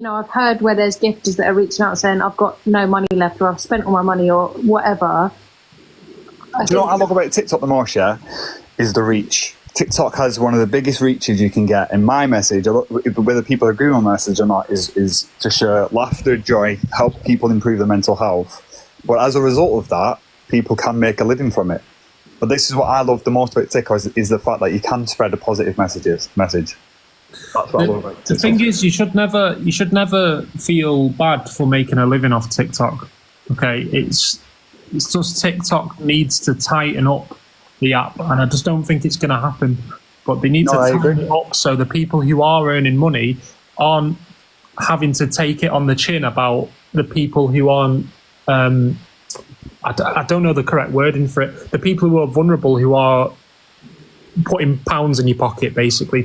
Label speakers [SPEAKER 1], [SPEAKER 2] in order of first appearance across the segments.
[SPEAKER 1] I've heard where there's gifters that are reaching out saying, I've got no money left, or I've spent all my money, or whatever.
[SPEAKER 2] Do you know what I love about TikTok the most, yeah? Is the reach. TikTok has one of the biggest reaches you can get. And my message, whether people agree on my message or not, is to share laughter, joy, help people improve their mental health. But as a result of that, people can make a living from it. But this is what I love the most about TikTok is the fact that you can spread a positive message. That's what I love about TikTok.
[SPEAKER 3] The thing is, you should never feel bad for making a living off TikTok. Okay, it's just TikTok needs to tighten up the app, and I just don't think it's going to happen. But they need to tighten it up so the people who are earning money aren't having to take it on the chin about the people who aren't. I don't know the correct wording for it. The people who are vulnerable, who are putting pounds in your pocket, basically.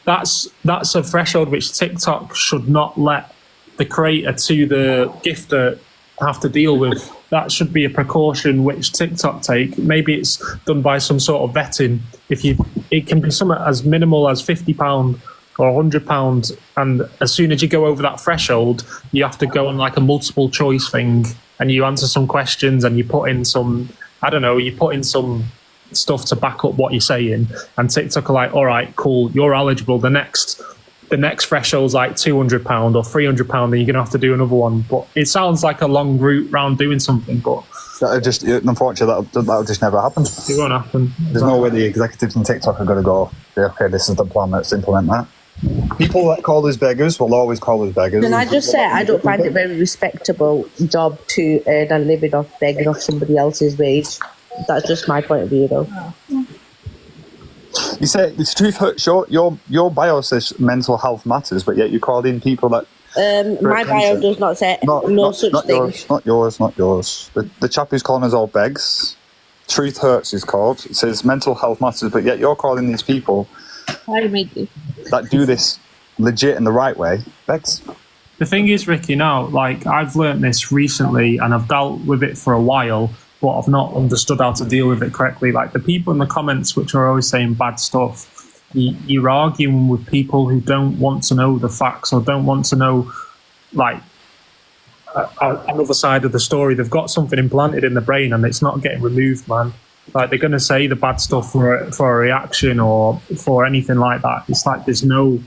[SPEAKER 3] That's a threshold which TikTok should not let the creator to the gifter have to deal with. That should be a precaution which TikTok take. Maybe it's done by some sort of vetting. It can be something as minimal as £50 or £100, and as soon as you go over that threshold, you have to go on like a multiple choice thing, and you answer some questions, and you put in some stuff to back up what you're saying, and TikTok are like, all right, cool, you're eligible. The next threshold's like £200 or £300, and you're gonna have to do another one. But it sounds like a long route round doing something, but
[SPEAKER 2] unfortunately that'll just never happen.
[SPEAKER 3] It won't happen.
[SPEAKER 2] There's no way the executives in TikTok are gonna go, okay, this is the plan, let's implement that. People that call us beggars will always call us beggars.
[SPEAKER 4] Can I just say, I don't find it a very respectable job to earn a living off begging off somebody else's wage. That's just my point of view, though.
[SPEAKER 2] You say the truth hurts. Your bio says mental health matters, but yet you called in people that.
[SPEAKER 4] My bio does not say such thing.
[SPEAKER 2] Not yours. The chap who's calling us all begs. Truth hurts is called. It says mental health matters, but yet you're calling these people that do this legit in the right way begs.
[SPEAKER 3] The thing is, Ricky, now, like, I've learnt this recently, and I've dealt with it for a while, but I've not understood how to deal with it correctly. Like, the people in the comments which are always saying bad stuff, you're arguing with people who don't want to know the facts, or don't want to know, like, another side of the story. They've got something implanted in the brain, and it's not getting removed, man. Like, they're going to say the bad stuff for a reaction or for anything like that. It's like there's no...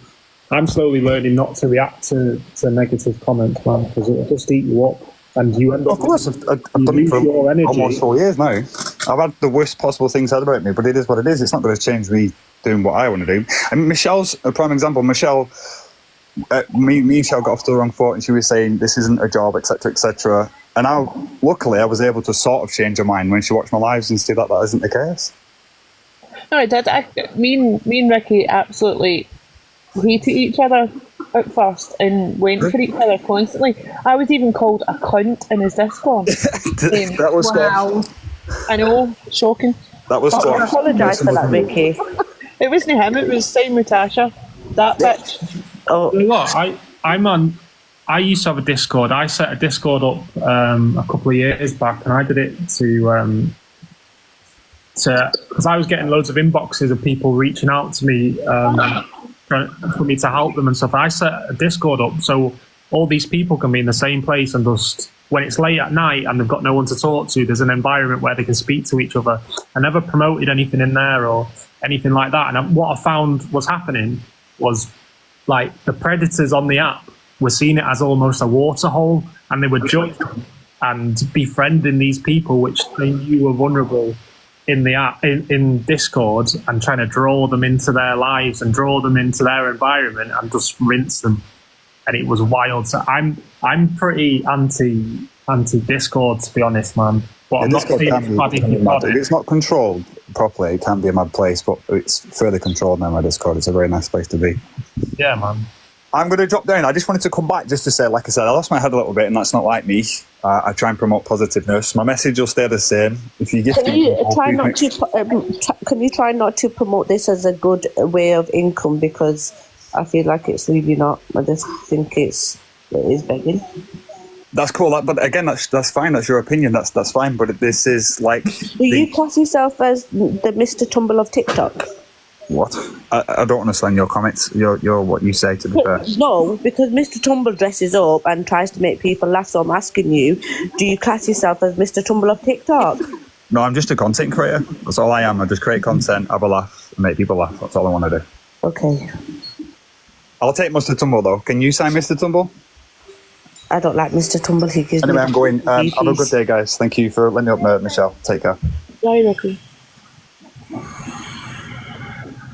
[SPEAKER 3] I'm slowly learning not to react to negative comments, man, because it'll just eat you up. And you end up...
[SPEAKER 2] Of course, I've done it for almost 4 years now. I've had the worst possible things said about me, but it is what it is. It's not going to change me doing what I want to do. And Michelle's a prime example. Michelle... me and Michelle got off to the wrong foot, and she was saying this isn't a job, etc., etc. And luckily, I was able to sort of change her mind when she watched my lives and see that isn't the case.
[SPEAKER 5] No, I did. Me and Ricky absolutely hated each other at first and went for each other constantly. I was even called a cunt in his Discord.
[SPEAKER 2] That was
[SPEAKER 1] wow.
[SPEAKER 5] I know, shocking.
[SPEAKER 2] That was
[SPEAKER 4] I apologise for that, Ricky.
[SPEAKER 5] It wasn't him, it was same with Tasha. That bitch.
[SPEAKER 4] Oh,
[SPEAKER 3] You know what? I used to have a Discord. I set a Discord up a couple of years back, and I did it to because I was getting loads of inboxes of people reaching out to me for me to help them and stuff. I set a Discord up so all these people can be in the same place, and just when it's late at night and they've got no one to talk to, there's an environment where they can speak to each other. I never promoted anything in there or anything like that. And what I found was happening was, like, the predators on the app were seeing it as almost a waterhole, and they were joining and befriending these people which they knew were vulnerable in the app, in Discord, and trying to draw them into their lives and draw them into their environment and just rinse them. And it was wild. So I'm pretty anti Discord, to be honest, man. But I'm not saying it's bad if you've got it.
[SPEAKER 2] If it's not controlled properly, it can be a mad place, but it's further controlled now. My Discord, it's a very nice place to be.
[SPEAKER 3] Yeah, man.
[SPEAKER 2] I'm going to drop down. I just wanted to come back just to say, like I said, I lost my head a little bit, and that's not like me. I try and promote positiveness. My message will stay the same. If you give
[SPEAKER 4] can you try not to promote this as a good way of income, because I feel like it's really not. I just think it is begging.
[SPEAKER 2] That's cool, but again, that's fine. That's your opinion. That's fine. But this is like.
[SPEAKER 4] Do you class yourself as the Mr. Tumble of TikTok?
[SPEAKER 2] What? I don't understand your comments. Your what you say, to be fair.
[SPEAKER 4] No, because Mr. Tumble dresses up and tries to make people laugh, so I'm asking you, do you class yourself as Mr. Tumble of TikTok?
[SPEAKER 2] No, I'm just a content creator. That's all I am. I just create content, have a laugh, and make people laugh. That's all I want to do.
[SPEAKER 4] Okay.
[SPEAKER 2] I'll take Mr. Tumble, though. Can you sign Mr. Tumble?
[SPEAKER 4] I don't like Mr. Tumble. He gives
[SPEAKER 2] Anyway,
[SPEAKER 4] me
[SPEAKER 2] I'm going. Have a
[SPEAKER 4] BPs.
[SPEAKER 2] good day, guys. Thank you for letting me up, Michelle. Take care.
[SPEAKER 5] Bye, Ricky.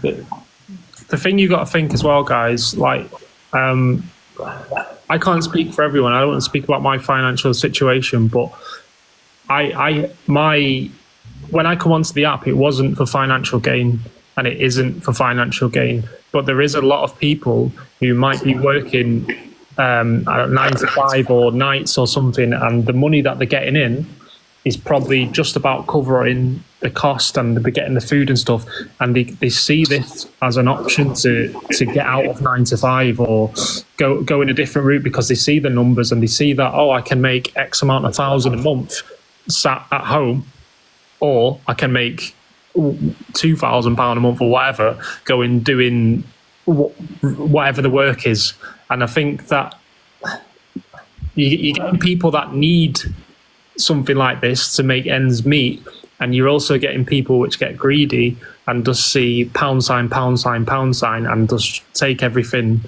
[SPEAKER 3] The thing you got to think as well, guys, like, I can't speak for everyone. I don't want to speak about my financial situation, but when I come onto the app, it wasn't for financial gain, and it isn't for financial gain. But there is a lot of people who might be working 9 to 5 or nights or something, and the money that they're getting in is probably just about covering the cost, and they're getting the food and stuff, and they see this as an option to get out of 9 to 5 or go in a different route, because they see the numbers and they see that, oh, I can make X amount of thousand a month sat at home, or I can make £2,000 a month or whatever, doing whatever the work is. And I think that you're getting people that need something like this to make ends meet, and you're also getting people which get greedy and just see pound sign, and just take everything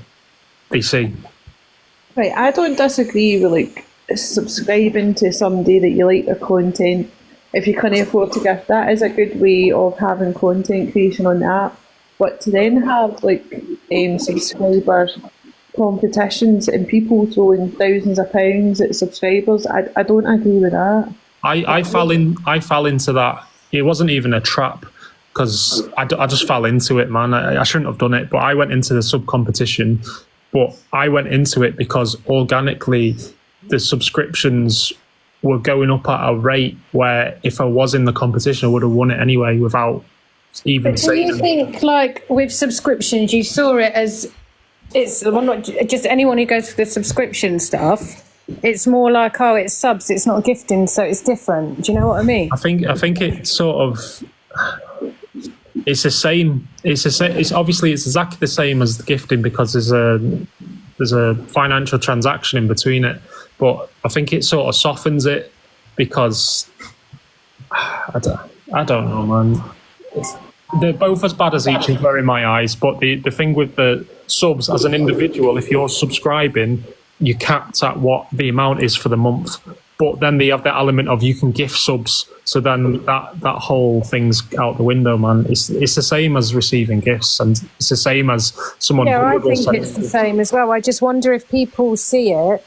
[SPEAKER 3] they see.
[SPEAKER 5] Right, I don't disagree with like subscribing to somebody that you like their content. If you can't afford to gift, that is a good way of having content creation on the app. But to then have like subscriber competitions and people throwing thousands of pounds at subscribers, I don't agree with that.
[SPEAKER 3] I fell into that. It wasn't even a trap, because I just fell into it, man. I shouldn't have done it, but I went into the sub competition. But I went into it because organically the subscriptions were going up at a rate where if I was in the competition, I would have won it anyway without even
[SPEAKER 1] Do
[SPEAKER 3] saying.
[SPEAKER 1] you think, like, with subscriptions, you saw it as it's well, not just anyone who goes for the subscription stuff? It's more like, oh, it's subs, it's not gifting, so it's different. Do you know what I mean?
[SPEAKER 3] I think it's sort of, it's the same. It's obviously it's exactly the same as the gifting, because there's a financial transaction in between it. But I think it sort of softens it, because I don't know, man. They're both as bad as each other in my eyes. But the thing with the subs, as an individual, if you're subscribing, you're capped at what the amount is for the month. But then they have the element of you can gift subs, so then that whole thing's out the window, man. It's the same as receiving gifts, and it's the same as someone.
[SPEAKER 1] Yeah, I think it's the same as well. I just wonder if people see it,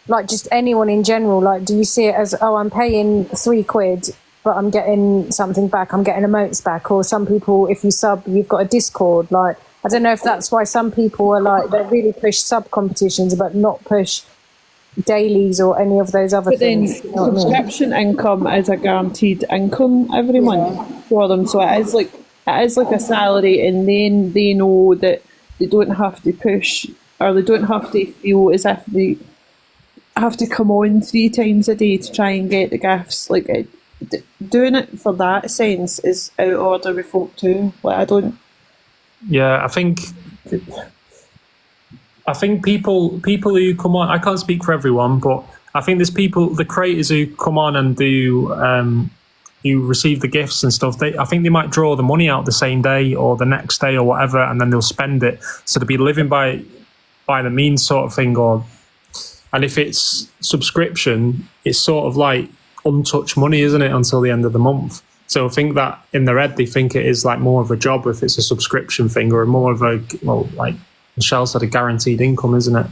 [SPEAKER 1] like just anyone in general, like, do you see it as, oh, I'm paying £3, but I'm getting something back, I'm getting emotes back? Or some people, if you sub, you've got a Discord. Like, I don't know if that's why some people are like, they really push sub competitions but not push dailies or any of those other
[SPEAKER 5] But then
[SPEAKER 1] things. You know what I mean?
[SPEAKER 5] subscription income is a guaranteed income every month for them, so it is like a salary, and then they know that they don't have to push, or they don't have to feel as if they have to come on 3 times a day to try and get the gifts. Like, doing it for that sense is out of order with folk too. Like, I don't.
[SPEAKER 3] Yeah, I think people who come on, I can't speak for everyone, but I think there's the creators who come on and do you receive the gifts and stuff. I think they might draw the money out the same day or the next day or whatever, and then they'll spend it. So they'll be living by the means sort of thing. And if it's subscription, it's sort of like untouched money, isn't it, until the end of the month? So I think that in their head, they think it is like more of a job if it's a subscription thing, or more of a, well, like Michelle said, a guaranteed income, isn't it?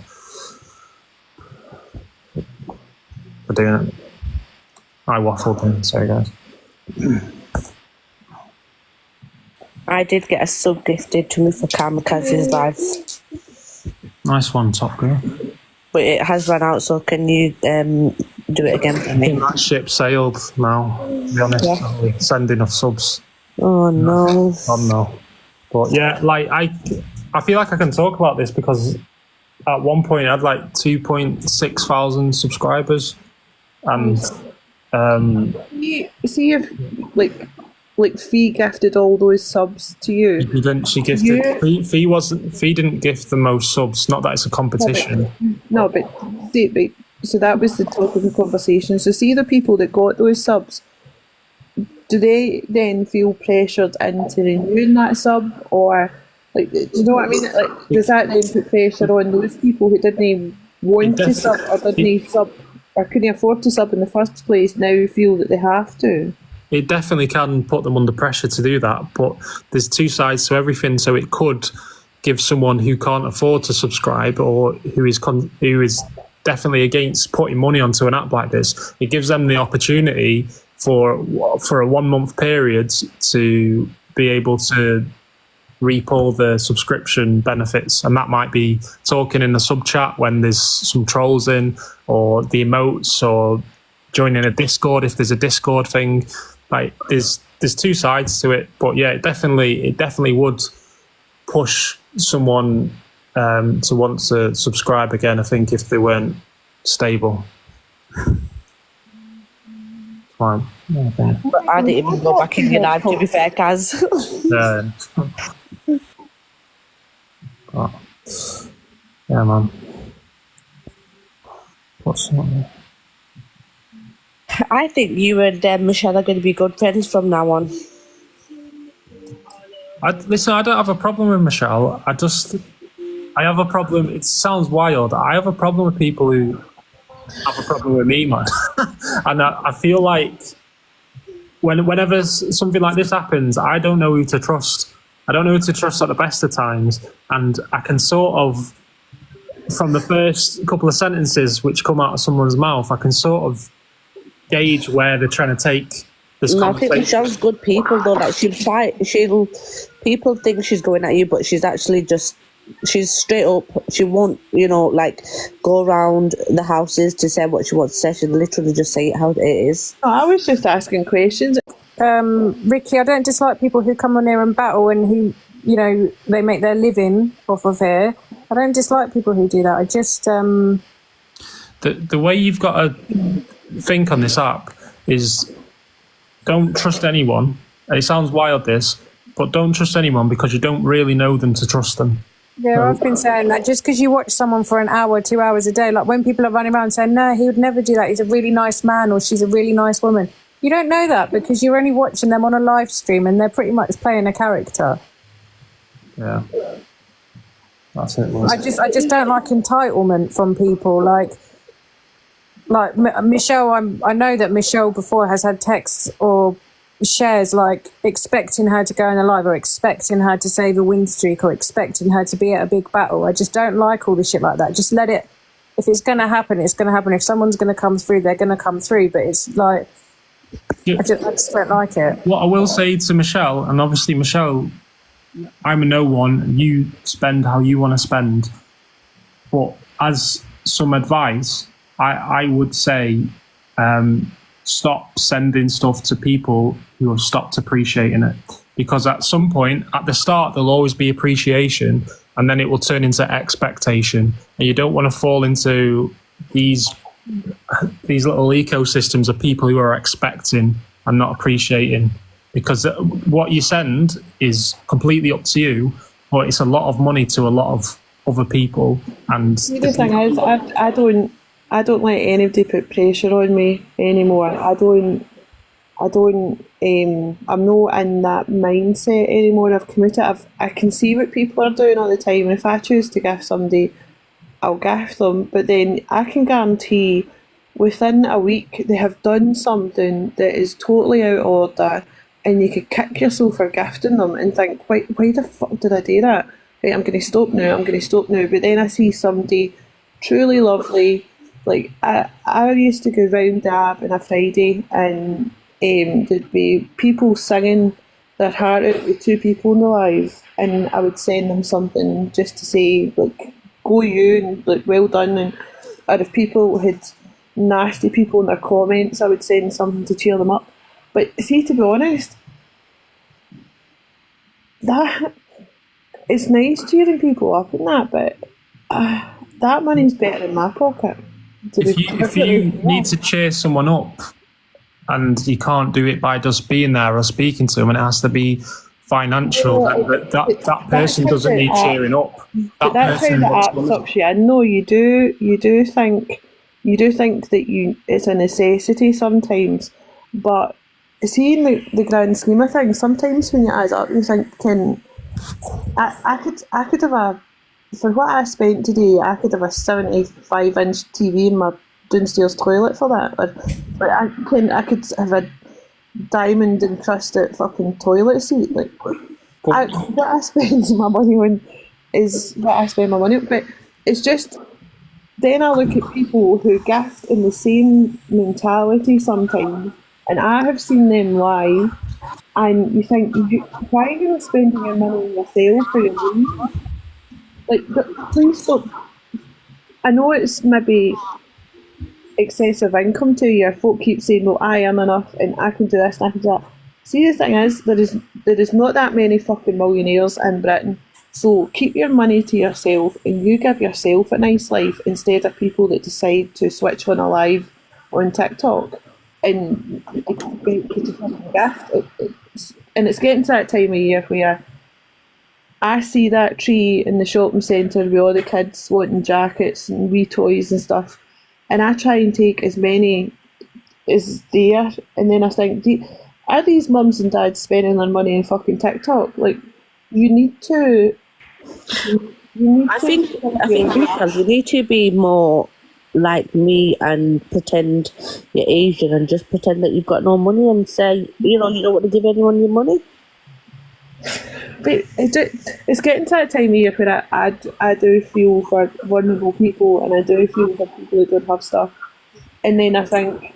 [SPEAKER 3] For doing it. I waffled in, sorry guys.
[SPEAKER 4] I did get a sub gifted to me for Kamikaze's life,
[SPEAKER 3] Nice one, Top Girl.
[SPEAKER 4] but it has run out, so can you do it again for
[SPEAKER 3] I think
[SPEAKER 4] me?
[SPEAKER 3] that ship sailed now, to be honest.
[SPEAKER 4] Yeah.
[SPEAKER 3] Send enough subs.
[SPEAKER 4] Oh no.
[SPEAKER 3] Oh no. But yeah, like I feel like I can talk about this because at one point I had like 2.6 thousand subscribers, and
[SPEAKER 5] You see if like like Fee gifted all those subs to you.
[SPEAKER 3] She didn't. She gifted. Fee wasn't. Fee didn't gift the most subs. Not that it's a competition.
[SPEAKER 5] No, but so that was the topic of the conversation. So see the people that got those subs, do they then feel pressured into renewing that sub, or like, do you know what I mean? Like, does that then put pressure on those people who didn't even want to sub or didn't sub or couldn't afford to sub in the first place now feel that they have to?
[SPEAKER 3] It definitely can put them under pressure to do that, but there's two sides to everything. So it could give someone who can't afford to subscribe or who is definitely against putting money onto an app like this, it gives them the opportunity for a 1 month period to be able to reap all the subscription benefits. And that might be talking in the sub chat when there's some trolls in, or the emotes, or joining a Discord if there's a Discord thing. Like, there's two sides to it, but yeah, it definitely would push someone to want to subscribe again, I think, if they weren't stable. Fine.
[SPEAKER 4] But I didn't even go back in your life, to be fair, Kaz.
[SPEAKER 3] Yeah. Oh. Yeah, man. What's that?
[SPEAKER 4] I think you and Michelle are going to be good friends from now on.
[SPEAKER 3] Listen, I don't have a problem with Michelle. I have a problem. It sounds wild. I have a problem with people who have a problem with me, man. And I feel like whenever something like this happens, I don't know who to trust. I don't know who to trust at the best of times. And I can sort of, from the first couple of sentences which come out of someone's mouth, I can sort of gauge where they're trying to take this conversation.
[SPEAKER 4] I think Michelle's good people, though. Like, people think she's going at you, but she's actually she's straight up. She won't, like, go around the houses to say what she wants to say. She'll literally just say it how it is.
[SPEAKER 5] Oh, I was just asking questions.
[SPEAKER 1] Ricky, I don't dislike people who come on here and battle and who, they make their living off of here. I don't dislike people who do that. I just...
[SPEAKER 3] The way you've got to think on this app is don't trust anyone. It sounds wild, this, but don't trust anyone because you don't really know them to trust them.
[SPEAKER 1] Yeah, I've been saying that. Just because you watch someone for an hour, 2 hours a day, like when people are running around saying, no, he would never do that, he's a really nice man or she's a really nice woman. You don't know that because you're only watching them on a live stream and they're pretty much playing a character.
[SPEAKER 3] Yeah. That's it.
[SPEAKER 1] I just don't like entitlement from people. Like Michelle, I know that Michelle before has had texts or shares like expecting her to go in a live or expecting her to save a win streak or expecting her to be at a big battle. I just don't like all the shit like that. Just let it, if it's going to happen, it's going to happen. If someone's going to come through, they're going to come through. But it's like, I just don't like it.
[SPEAKER 3] What I will say to Michelle, and obviously Michelle, I'm a no one, you spend how you want to spend. But as some advice, I would say stop sending stuff to people who have stopped appreciating it. Because at some point, at the start, there'll always be appreciation, and then it will turn into expectation. And you don't want to fall into these little ecosystems of people who are expecting and not appreciating. Because what you send is completely up to you, but it's a lot of money to a lot of other people. And
[SPEAKER 5] the thing is, I don't let anybody put pressure on me anymore. I'm not in that mindset anymore. I've committed. I can see what people are doing all the time, and if I choose to gift somebody, I'll gift them. But then I can guarantee within a week they have done something that is totally out of order, and you could kick yourself for gifting them and think, why the fuck did I do that? Right, I'm going to stop now. But then I see somebody truly lovely. Like, I used to go round Dab on a Friday and there'd be people singing their heart out with two people in the live, and I would send them something just to say, like, go you, and like, well done. And or if people had nasty people in their comments, I would send something to cheer them up. But see, to be honest, that it's nice cheering people up and that, but that money's better in my pocket.
[SPEAKER 3] If you need to cheer someone up, and you can't do it by just being there or speaking to them, and it has to be financial. And that person doesn't need cheering up.
[SPEAKER 5] But that's how the app sucks you in. No, you do think that it's a necessity sometimes, but see, in the grand scheme of things, sometimes when you add up, you think, I could have for what I spent today, I could have a 75-inch TV in my downstairs toilet for that. Or I could have a diamond encrusted fucking toilet seat. Like, what I spend my money on is what I spend my money on. But it's just, then I look at people who gift in the same mentality sometimes, and I have seen them live, and you think, why are you spending your money on yourself for your leave? Like, please don't. I know it's maybe excessive income to you. Folk keep saying, "No, I am enough, and I can do this, and I can do that." See, the thing is, there is not that many fucking millionaires in Britain. So keep your money to yourself, and you give yourself a nice life instead of people that decide to switch on a live on TikTok and get a fucking gift. And it's getting to that time of year where I see that tree in the shopping centre with all the kids wanting jackets and wee toys and stuff, and I try and take as many as there, and then I think, are these mums and dads spending their money on fucking TikTok? Like, you need to.
[SPEAKER 4] I think because you need to be more like me and pretend you're Asian and just pretend that you've got no money and say, you don't want to give anyone your money.
[SPEAKER 5] But it's getting to that time of year where I do feel for vulnerable people, and I do feel for people who don't have stuff. And then I think,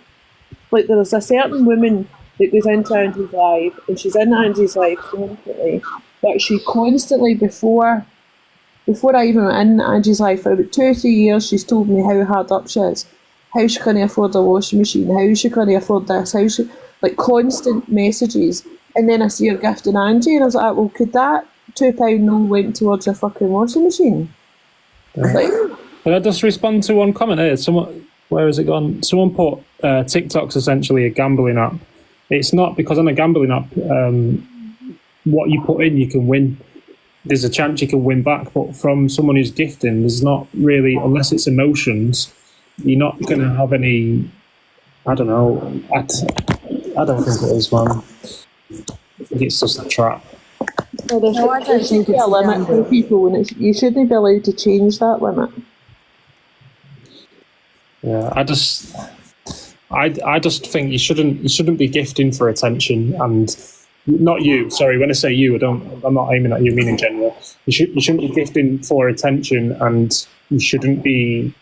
[SPEAKER 5] like, there's a certain woman that goes into Angie's life, and she's in Angie's life constantly, but she constantly, before I even went in Angie's life, for about 2 or 3 years, she's told me how hard up she is, how she can't afford a washing machine, how she can't afford this, how she, like, constant messages. And then I see her gifting Angie, and I was like, well, could that £2 no went towards a fucking washing machine? Like,
[SPEAKER 3] can I just respond to one comment here? Where has it gone? Someone put TikTok's essentially a gambling app. It's not, because on a gambling app, what you put in, you can win. There's a chance you can win back, but from someone who's gifting, there's not really, unless it's emotions, you're not going to have any, I don't know, I don't think it is, man. I think it's just a trap.
[SPEAKER 5] well, there should be a limit for people, and you shouldn't be allowed to change that limit.
[SPEAKER 3] Yeah, I just think you shouldn't be gifting for attention, and not you. Sorry, when I say you, I'm not aiming at you. I mean in general. You shouldn't be gifting for attention, and you shouldn't be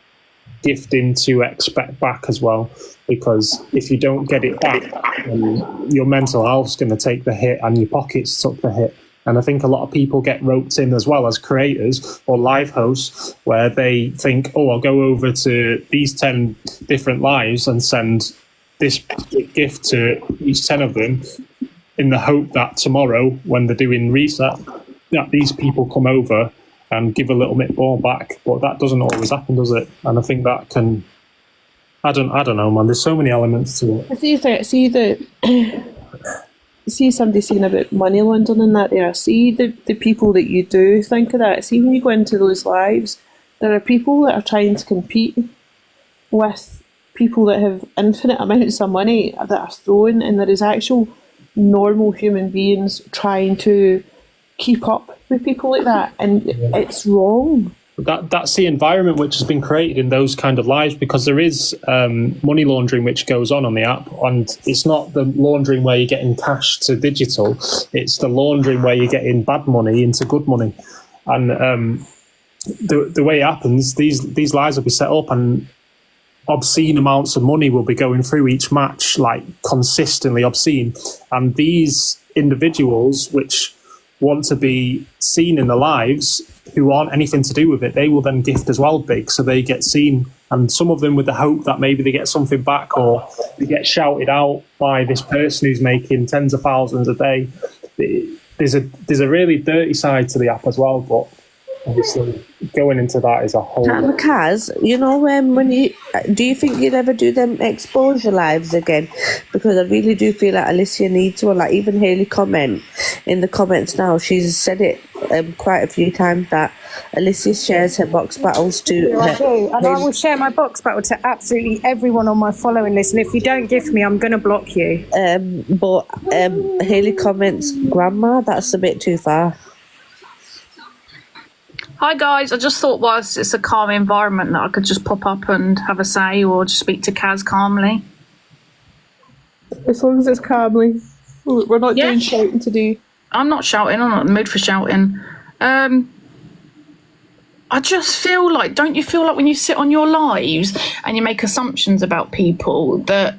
[SPEAKER 3] gifting to expect back as well. Because if you don't get it back, your mental health's going to take the hit, and your pockets took the hit. And I think a lot of people get roped in as well as creators or live hosts, where they think, oh, I'll go over to these 10 different lives and send this gift to each 10 of them in the hope that tomorrow, when they're doing reset, that these people come over and give a little bit more back. But that doesn't always happen, does it? And I think that can... I don't know, man. There's so many elements to it.
[SPEAKER 5] See somebody saying about money laundering and that there. See the people that you do think of that. See when you go into those lives, there are people that are trying to compete with people that have infinite amounts of money that are thrown, and there is actual normal human beings trying to keep up with people like that, and it's wrong.
[SPEAKER 3] That's the environment which has been created in those kind of lives, because there is money laundering which goes on the app, and it's not the laundering where you're getting cash to digital, it's the laundering where you're getting bad money into good money. And the way it happens, these lives will be set up, and obscene amounts of money will be going through each match, like consistently obscene. And these individuals which want to be seen in the lives, who aren't anything to do with it, they will then gift as well big, so they get seen. And some of them with the hope that maybe they get something back, or they get shouted out by this person who's making tens of thousands a day. There's a really dirty side to the app as well, but obviously going into that is a whole.
[SPEAKER 4] Kaz, you know, when you do you think you'll ever do them exposure lives again? Because I really do feel like Alicia needs one. Like even Hayley comment in the comments now, she's said it quite a few times that Alicia shares her box battles to
[SPEAKER 1] I do, and I will share my box battle to absolutely everyone on my following list. And if you don't gift me, I'm going to block you.
[SPEAKER 4] but Hayley comments, "Grandma, that's a bit too far."
[SPEAKER 6] Hi guys, I just thought whilst it's a calm environment that I could just pop up and have a say or just speak to Kaz calmly.
[SPEAKER 5] As long as it's calmly. We're not
[SPEAKER 6] Yeah.
[SPEAKER 5] doing shouting today.
[SPEAKER 6] I'm not shouting, I'm not in the mood for shouting. I just feel like, don't you feel like when you sit on your lives and you make assumptions about people that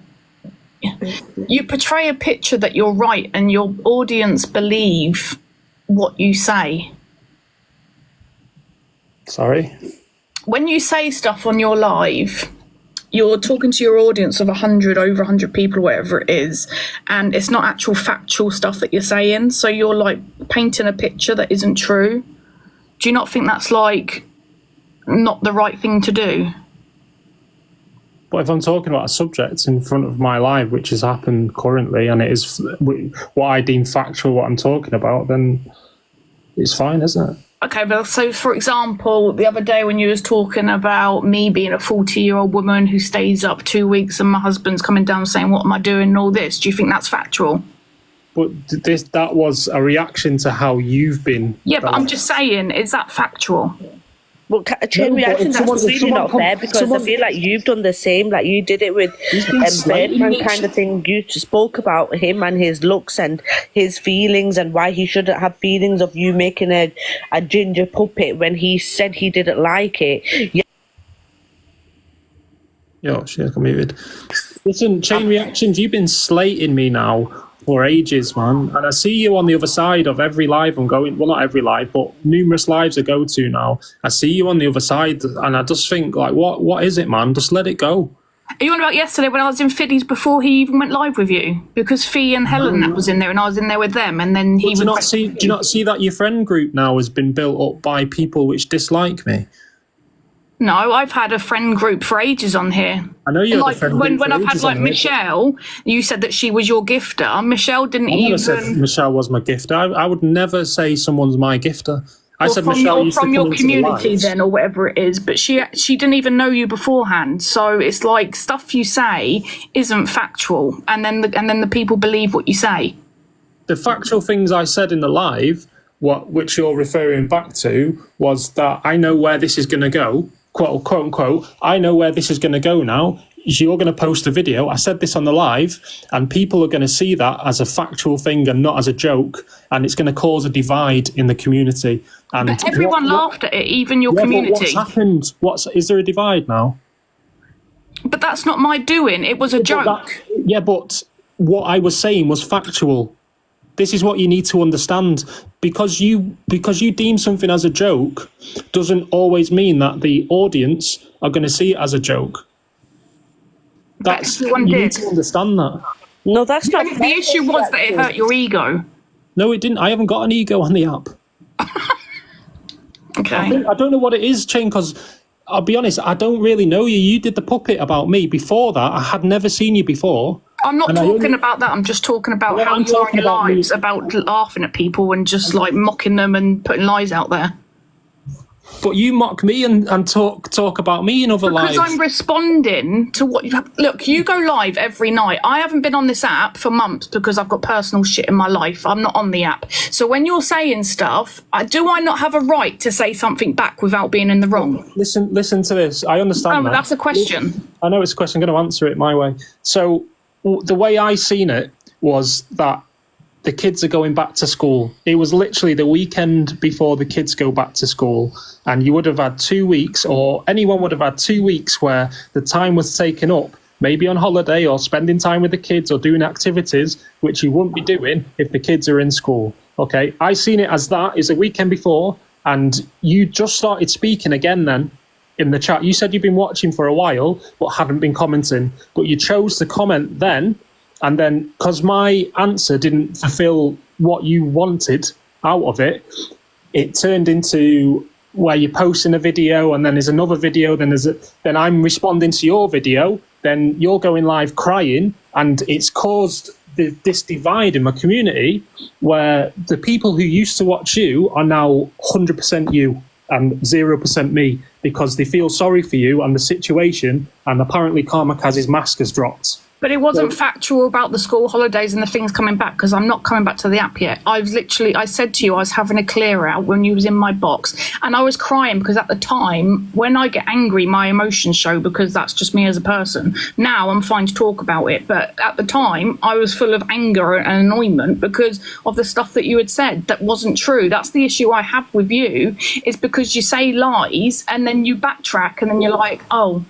[SPEAKER 6] you portray a picture that you're right and your audience believe what you say?
[SPEAKER 3] Sorry.
[SPEAKER 6] When you say stuff on your live, you're talking to your audience of over 100 people, whatever it is, and it's not actual factual stuff that you're saying. So you're like painting a picture that isn't true. Do you not think that's like not the right thing to do?
[SPEAKER 3] But if I'm talking about a subject in front of my live, which has happened currently, and it is what I deem factual, what I'm talking about, then it's fine, isn't it?
[SPEAKER 6] Okay, but so for example, the other day when you was talking about me being a 40-year-old woman who stays up 2 weeks and my husband's coming down saying, what am I doing and all this, do you think that's factual?
[SPEAKER 3] But that was a reaction to how you've been.
[SPEAKER 6] Yeah, but I'm just saying, is that factual?
[SPEAKER 4] Well, chain
[SPEAKER 3] No, but
[SPEAKER 4] reaction,
[SPEAKER 3] if
[SPEAKER 4] that's
[SPEAKER 3] someone- if
[SPEAKER 4] really
[SPEAKER 3] someone
[SPEAKER 4] not
[SPEAKER 3] come-
[SPEAKER 4] fair because
[SPEAKER 3] someone-
[SPEAKER 4] I feel like you've done the same. Like you did it with Birdman kind of thing. You spoke about him and his looks and his feelings and why he shouldn't have feelings of you making a ginger puppet when he said he didn't like it. Yeah.
[SPEAKER 3] Yo, she got muted. Listen, chain reactions, you've been slating me now for ages, man. And I see you on the other side of every live I'm going, well, not every live, but numerous lives I go to now. I see you on the other side and I just think, like, what is it, man? Just let it go.
[SPEAKER 6] Are you on about yesterday when I was in Fiddy's before he even went live with you? Because Fee and Helen that was in there and I was in there with them and then he
[SPEAKER 3] Do you
[SPEAKER 6] was...
[SPEAKER 3] not see that your friend group now has been built up by people which dislike me?
[SPEAKER 6] No, I've had a friend group for ages on here.
[SPEAKER 3] I know you had a
[SPEAKER 6] Like
[SPEAKER 3] friend
[SPEAKER 6] when
[SPEAKER 3] group for
[SPEAKER 6] I've had
[SPEAKER 3] ages
[SPEAKER 6] like
[SPEAKER 3] on here.
[SPEAKER 6] Michelle, you said that she was your gifter. Michelle didn't
[SPEAKER 3] I never
[SPEAKER 6] even...
[SPEAKER 3] said Michelle was my gifter. I would never say someone's my gifter. I said Michelle used to
[SPEAKER 6] from
[SPEAKER 3] come
[SPEAKER 6] your
[SPEAKER 3] into the
[SPEAKER 6] community
[SPEAKER 3] lives.
[SPEAKER 6] then or whatever it is, but she didn't even know you beforehand. So it's like stuff you say isn't factual, and then the people believe what you say.
[SPEAKER 3] The factual things I said in the live, which you're referring back to, was that I know where this is going to go, quote unquote. I know where this is going to go now. You're going to post a video. I said this on the live, and people are going to see that as a factual thing and not as a joke, and it's going to cause a divide in the community. And
[SPEAKER 6] But everyone laughed at it, even your community.
[SPEAKER 3] But what's happened? Is there a divide now?
[SPEAKER 6] But that's not my doing. It was a joke.
[SPEAKER 3] But what I was saying was factual. This is what you need to understand. Because you deem something as a joke doesn't always mean that the audience are going to see it as a joke.
[SPEAKER 6] everyone
[SPEAKER 3] you
[SPEAKER 6] did.
[SPEAKER 3] need to understand that.
[SPEAKER 4] No, that's not.
[SPEAKER 6] The issue was that it hurt your ego.
[SPEAKER 3] No, it didn't. I haven't got an ego on the app.
[SPEAKER 6] Okay.
[SPEAKER 3] I don't know what it is, Chain, because I'll be honest, I don't really know you. You did the puppet about me. Before that, I had never seen you before.
[SPEAKER 6] I'm not
[SPEAKER 3] And I
[SPEAKER 6] talking
[SPEAKER 3] only-
[SPEAKER 6] about that. I'm just talking about
[SPEAKER 3] Well,
[SPEAKER 6] how
[SPEAKER 3] I'm
[SPEAKER 6] you are in
[SPEAKER 3] talking
[SPEAKER 6] your
[SPEAKER 3] about me.
[SPEAKER 6] lives, about laughing at people and just like mocking them and putting lies out there.
[SPEAKER 3] But you mock me and talk about me in other
[SPEAKER 6] Because
[SPEAKER 3] lives.
[SPEAKER 6] I'm responding to what you have. Look, you go live every night. I haven't been on this app for months because I've got personal shit in my life. I'm not on the app. So when you're saying stuff, do I not have a right to say something back without being in the wrong?
[SPEAKER 3] Listen to this. I understand
[SPEAKER 6] Oh,
[SPEAKER 3] that.
[SPEAKER 6] that's a question.
[SPEAKER 3] I know it's a question. I'm going to answer it my way. So the way I seen it was that the kids are going back to school. It was literally the weekend before the kids go back to school. And you would have had 2 weeks, or anyone would have had 2 weeks where the time was taken up, maybe on holiday or spending time with the kids or doing activities, which you wouldn't be doing if the kids are in school. Okay, I seen it as that is a weekend before, and you just started speaking again then in the chat. You said you've been watching for a while, but hadn't been commenting, but you chose to comment then. And then, because my answer didn't fulfill what you wanted out of it, it turned into where you're posting a video and then there's another video, then I'm responding to your video, then you're going live crying, and it's caused this divide in my community where the people who used to watch you are now 100% you and 0% me, because they feel sorry for you and the situation, and apparently Kamikaze's mask has dropped.
[SPEAKER 6] But it wasn't factual about the school holidays and the things coming back, because I'm not coming back to the app yet. I said to you, I was having a clear out when you was in my box, and I was crying because at the time, when I get angry, my emotions show, because that's just me as a person. Now I'm fine to talk about it, but at the time, I was full of anger and annoyment because of the stuff that you had said that wasn't true. That's the issue I have with you, is because you say lies and then you backtrack and then you're like, oh,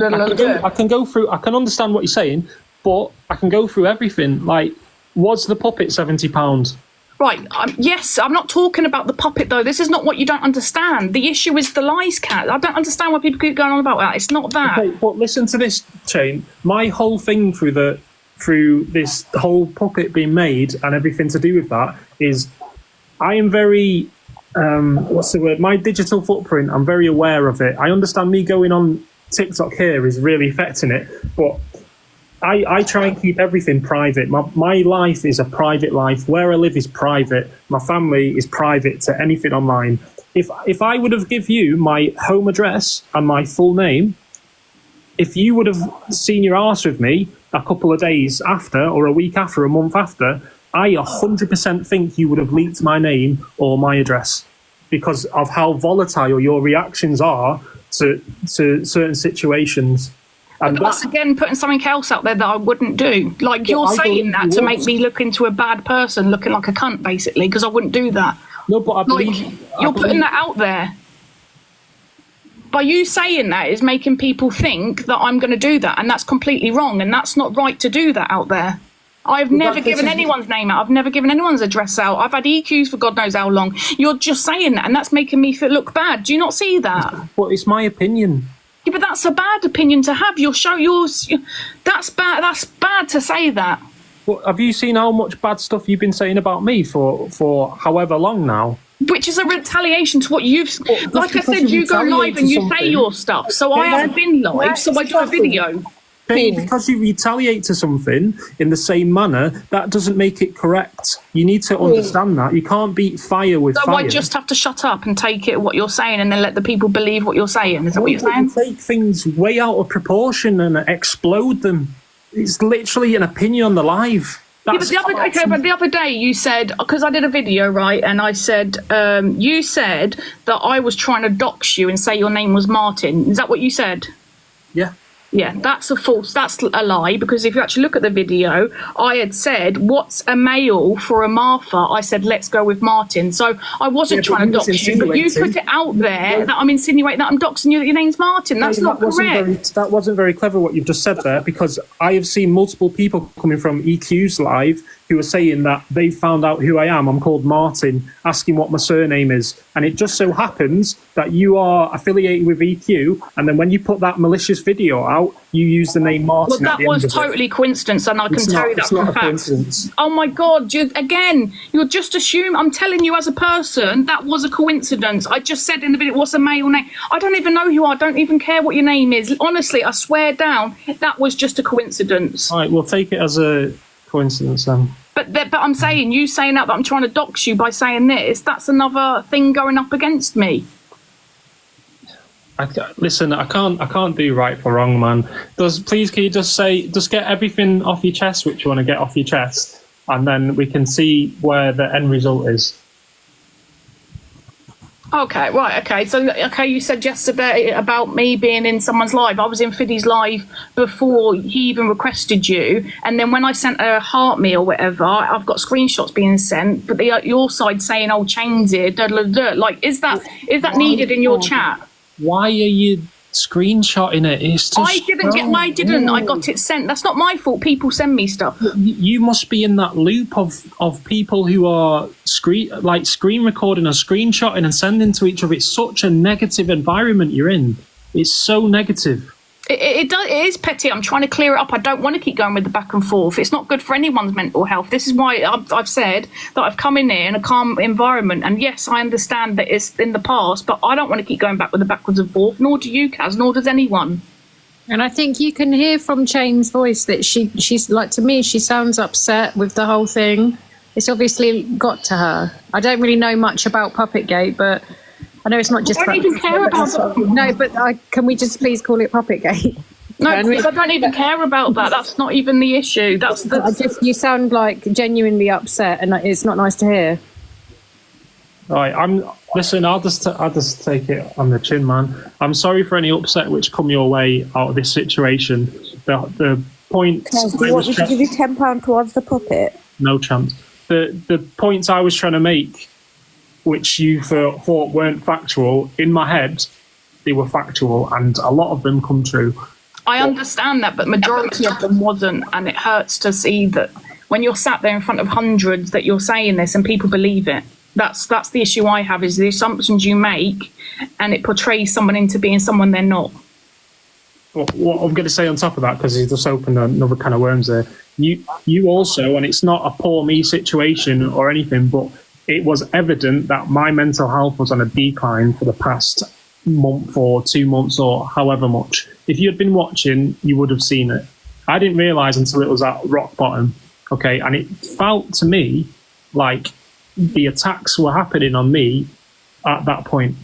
[SPEAKER 3] I can go through, I can understand what you're saying, but I can go through everything. Like, was the puppet £70?
[SPEAKER 6] Right, yes, I'm not talking about the puppet though. This is not what you don't understand. The issue is the lies, Kat. I don't understand why people keep going on about that. It's not that.
[SPEAKER 3] Okay, but listen to this, Chain. My whole thing through this whole puppet being made and everything to do with that is I am very, what's the word? My digital footprint, I'm very aware of it. I understand me going on TikTok here is really affecting it, but I try and keep everything private. My life is a private life. Where I live is private. My family is private to anything online. If I would have give you my home address and my full name, if you would have seen your arse with me a couple of days after, or a week after, a month after, I 100% think you would have leaked my name or my address because of how volatile your reactions are to certain situations.
[SPEAKER 6] And that's again putting something else out there that I wouldn't do. Like, you're saying that to make me look into a bad person, looking like a cunt, basically, because I wouldn't do that.
[SPEAKER 3] No, but I believe,
[SPEAKER 6] like, you're putting that out there. By you saying that is making people think that I'm going to do that, and that's completely wrong, and that's not right to do that out there. I've never given anyone's name out. I've never given anyone's address out. I've had EQs for God knows how long. You're just saying that, and that's making me look bad. Do you not see that?
[SPEAKER 3] Well, it's my opinion.
[SPEAKER 6] Yeah, but that's a bad opinion to have. That's bad. That's bad to say that.
[SPEAKER 3] Well, have you seen how much bad stuff you've been saying about me for however long now?
[SPEAKER 6] Which is a retaliation to what you've... like I said, you go live and you say your stuff. So I haven't been live, so I do a video.
[SPEAKER 3] Because you retaliate to something in the same manner, that doesn't make it correct. You need to understand that. You can't beat fire with fire.
[SPEAKER 6] So I just have to shut up and take it what you're saying and then let the people believe what you're saying. Is that what you're saying?
[SPEAKER 3] You take things way out of proportion and explode them. It's literally an opinion on the live.
[SPEAKER 6] Yeah, but the other day you said, because I did a video, right, and I said, you said that I was trying to dox you and say your name was Martin. Is that what you said?
[SPEAKER 3] Yeah.
[SPEAKER 6] Yeah, that's a lie, because if you actually look at the video, I had said, what's a male for a Martha? I said, let's go with Martin. So I wasn't trying to dox you, but you put it out there that I'm insinuating that I'm doxing you, that your name's Martin. That's not correct.
[SPEAKER 3] That wasn't very clever what you've just said there, because I have seen multiple people coming from EQ's live who are saying that they found out who I am. I'm called Martin, asking what my surname is. And it just so happens that you are affiliated with EQ, and then when you put that malicious video out, you use the name Martin.
[SPEAKER 6] Well, that was totally coincidence, and I can tell you that for fact. Oh my God, you're just assuming. I'm telling you as a person, that was a coincidence. I just said in the video, what's a male name? I don't even know who you are. I don't even care what your name is. Honestly, I swear down, that was just a coincidence.
[SPEAKER 3] All right, we'll take it as a coincidence then.
[SPEAKER 6] But I'm saying, you saying that I'm trying to dox you by saying this, that's another thing going up against me.
[SPEAKER 3] Listen, I can't do right for wrong, man. Please, can you just get everything off your chest which you want to get off your chest, and then we can see where the end result is.
[SPEAKER 6] Okay, right, okay. So, you said yesterday about me being in someone's live. I was in Fiddy's live before he even requested you. And then when I sent a heart me or whatever, I've got screenshots being sent, but your side saying, oh, change it, like, is that needed in your chat?
[SPEAKER 3] Why are you screenshotting it? It's just
[SPEAKER 6] I didn't. I got it sent. That's not my fault. People send me stuff.
[SPEAKER 3] You must be in that loop of people who are screen recording or screenshotting and sending to each other. It's such a negative environment you're in. It's so negative.
[SPEAKER 6] It is petty. I'm trying to clear it up. I don't want to keep going with the back and forth. It's not good for anyone's mental health. This is why I've said that I've come in here in a calm environment. And yes, I understand that it's in the past, but I don't want to keep going back with the backwards and forth. Nor do you, Kaz. Nor does anyone.
[SPEAKER 1] And I think you can hear from Chain's voice that she's like, to me, she sounds upset with the whole thing. It's obviously got to her. I don't really know much about Puppetgate, but I know it's not just.
[SPEAKER 6] I don't even care about that.
[SPEAKER 1] No, but can we just please call it Puppetgate?
[SPEAKER 6] No, because I don't even care about that. That's not even the issue. That's the.
[SPEAKER 1] You sound like genuinely upset, and it's not nice to hear.
[SPEAKER 3] All right, listen. I'll just take it on the chin, man. I'm sorry for any upset which come your way out of this situation. The point.
[SPEAKER 4] Kaz, do you want me to give you £10 towards the puppet?
[SPEAKER 3] No chance. The points I was trying to make, which you thought weren't factual, in my head, they were factual, and a lot of them come true.
[SPEAKER 6] I understand that, but majority of them wasn't, and it hurts to see that when you're sat there in front of hundreds that you're saying this and people believe it. That's the issue I have, is the assumptions you make, and it portrays someone into being someone they're not.
[SPEAKER 3] What I'm going to say on top of that, because he's just opened another can of worms there, you also, and it's not a poor me situation or anything, but it was evident that my mental health was on a decline for the past month or 2 months or however much. If you had been watching, you would have seen it. I didn't realise until it was at rock bottom, okay? And it felt to me like the attacks were happening on me at that point.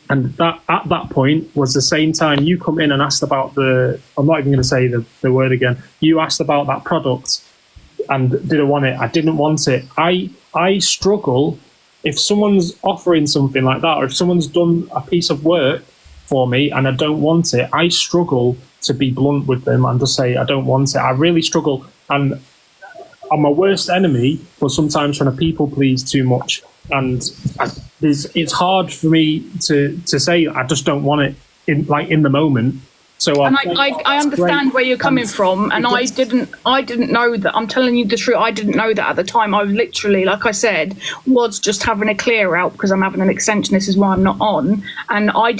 [SPEAKER 3] And that at that point was the same time you come in and asked about I'm not even going to say the word again. You asked about that product and did I want it? I didn't want it. I struggle if someone's offering something like that, or if someone's done a piece of work for me and I don't want it, I struggle to be blunt with them and just say I don't want it. I really struggle, and I'm my worst enemy for sometimes trying to people please too much. And it's hard for me to say I just don't want it in the moment. So
[SPEAKER 6] and I understand where you're coming from, and I didn't know that. I'm telling you the truth. I didn't know that at the time. I was literally, like I said, was just having a clear out because I'm having an extension. This is why I'm not on, and I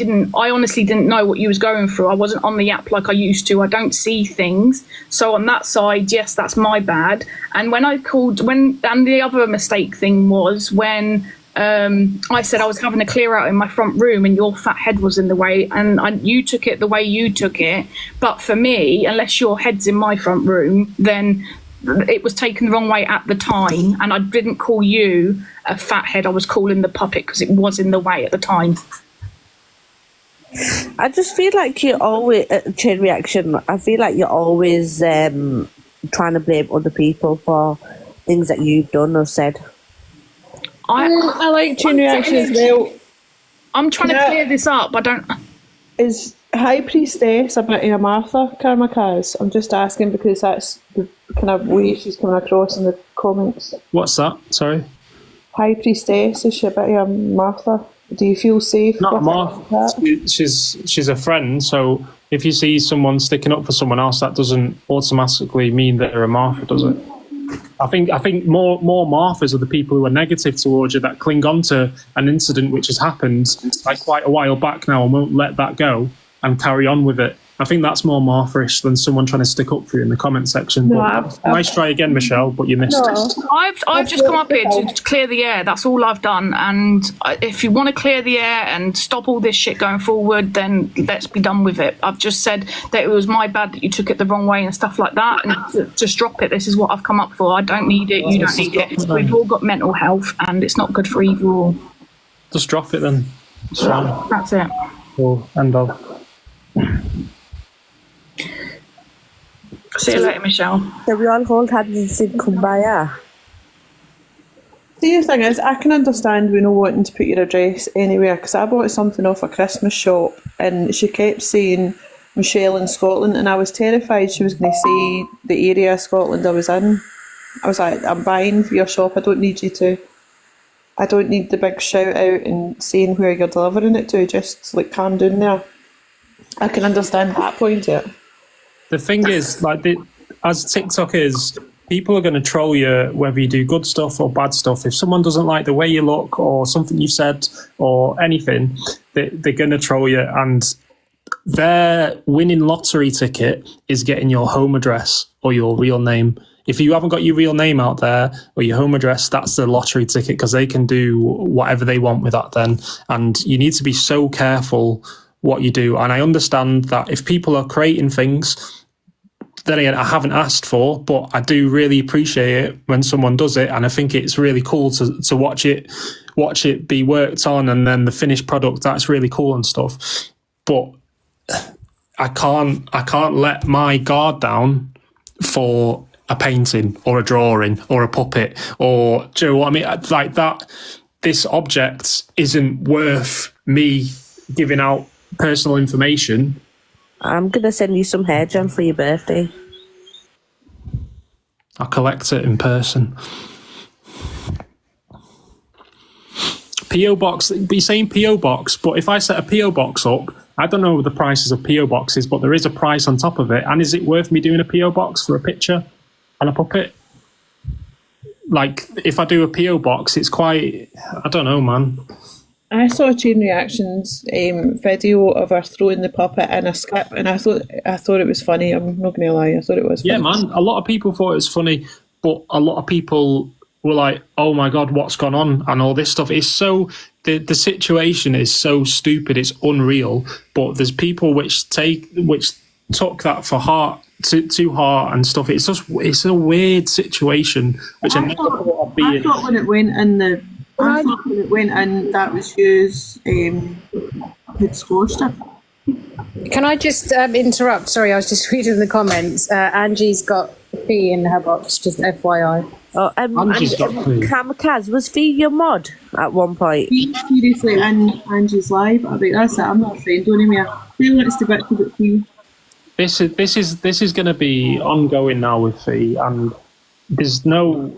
[SPEAKER 6] honestly didn't know what you was going through. I wasn't on the app like I used to. I don't see things. So on that side, yes, that's my bad. And when I called, and the other mistake thing was when. I said I was having a clear out in my front room and your fat head was in the way, and you took it the way you took it. But for me, unless your head's in my front room, then it was taken the wrong way at the time. And I didn't call you a fat head. I was calling the puppet because it was in the way at the time.
[SPEAKER 4] I just feel like you're always, Chain Reaction, I feel like you're always trying to blame other people for things that you've done or said.
[SPEAKER 5] I like Chain Reaction as well.
[SPEAKER 6] I'm trying to clear this up. I don't.
[SPEAKER 7] Is High Priestess a bit of a Martha, Karma Kaz? I'm just asking because that's the kind of way she's coming across in the comments.
[SPEAKER 3] What's that? Sorry?
[SPEAKER 7] High Priestess, is she a bit of a Martha? Do you feel safe?
[SPEAKER 3] Not
[SPEAKER 7] with
[SPEAKER 3] Martha.
[SPEAKER 7] that?
[SPEAKER 3] She's a friend, so if you see someone sticking up for someone else, that doesn't automatically mean that they're a Martha, does it? I think more Marthas are the people who are negative towards you, that cling on to an incident which has happened like quite a while back now and won't let that go and carry on with it. I think that's more Martha-ish than someone trying to stick up for you in the comment section.
[SPEAKER 7] No,
[SPEAKER 3] But nice try again, Michelle, but you missed it.
[SPEAKER 6] I've just come up here to clear the air. That's all I've done. And if you want to clear the air and stop all this shit going forward, then let's be done with it. I've just said that it was my bad that you took it the wrong way and stuff like that. And just drop it. This is what I've come up for. I don't need it. You don't need it. We've all got mental health, and it's not good for either or.
[SPEAKER 3] Just drop it then. It's fine.
[SPEAKER 6] That's it.
[SPEAKER 3] We'll end off.
[SPEAKER 6] See you later, Michelle.
[SPEAKER 4] So we all hold hands and sing Kumbaya.
[SPEAKER 7] See, the thing is, I can understand we not wanting to put your address anywhere, because I bought something off a Christmas shop and she kept saying Michelle in Scotland, and I was terrified she was going to say the area of Scotland I was in. I was like, I'm buying for your shop, I don't need you to. I don't need the big shout out and saying where you're delivering it to, just like calm down there. I can understand that point, yeah.
[SPEAKER 3] The thing is, as TikTok is, people are going to troll you whether you do good stuff or bad stuff. If someone doesn't like the way you look or something you said or anything, they're going to troll you. And their winning lottery ticket is getting your home address or your real name. If you haven't got your real name out there or your home address, that's the lottery ticket, because they can do whatever they want with that then. And you need to be so careful what you do. And I understand that if people are creating things, then again, I haven't asked for, but I do really appreciate it when someone does it. And I think it's really cool to watch it be worked on, and then the finished product, that's really cool and stuff. But I can't let my guard down for a painting or a drawing or a puppet, or do you know what I mean? Like that, this object isn't worth me giving out personal information.
[SPEAKER 4] I'm going to send you some hair jam for your birthday.
[SPEAKER 3] I'll collect it in person. PO box, be saying PO box, but if I set a PO box up, I don't know the prices of PO boxes, but there is a price on top of it. And is it worth me doing a PO box for a picture and a puppet? Like, if I do a PO box, it's quite, I don't know, man.
[SPEAKER 7] I saw a Chain Reactions video of her throwing the puppet in a skip, and I thought it was funny. I'm not going to lie, I thought it was funny.
[SPEAKER 3] Yeah, man. A lot of people thought it was funny, but a lot of people were like, "Oh my god, what's gone on?" and all this stuff. It's so the situation is so stupid, it's unreal. But there's people which took that for heart, to heart and stuff. It's a weird situation, which I never thought I'd be in.
[SPEAKER 7] I thought when it went in, that was Hugh's had squashed it.
[SPEAKER 1] Can I just interrupt? Sorry, I was just reading the comments. Angie's got Fee in her box, just FYI.
[SPEAKER 4] Oh, Kamikaze, was Fee your mod at one point?
[SPEAKER 7] Seriously, and Angie's live. I think that's it. I'm not a friend anymore. Who wants to bitch about Fee?
[SPEAKER 3] This is going to be ongoing now with Fee, and there's no.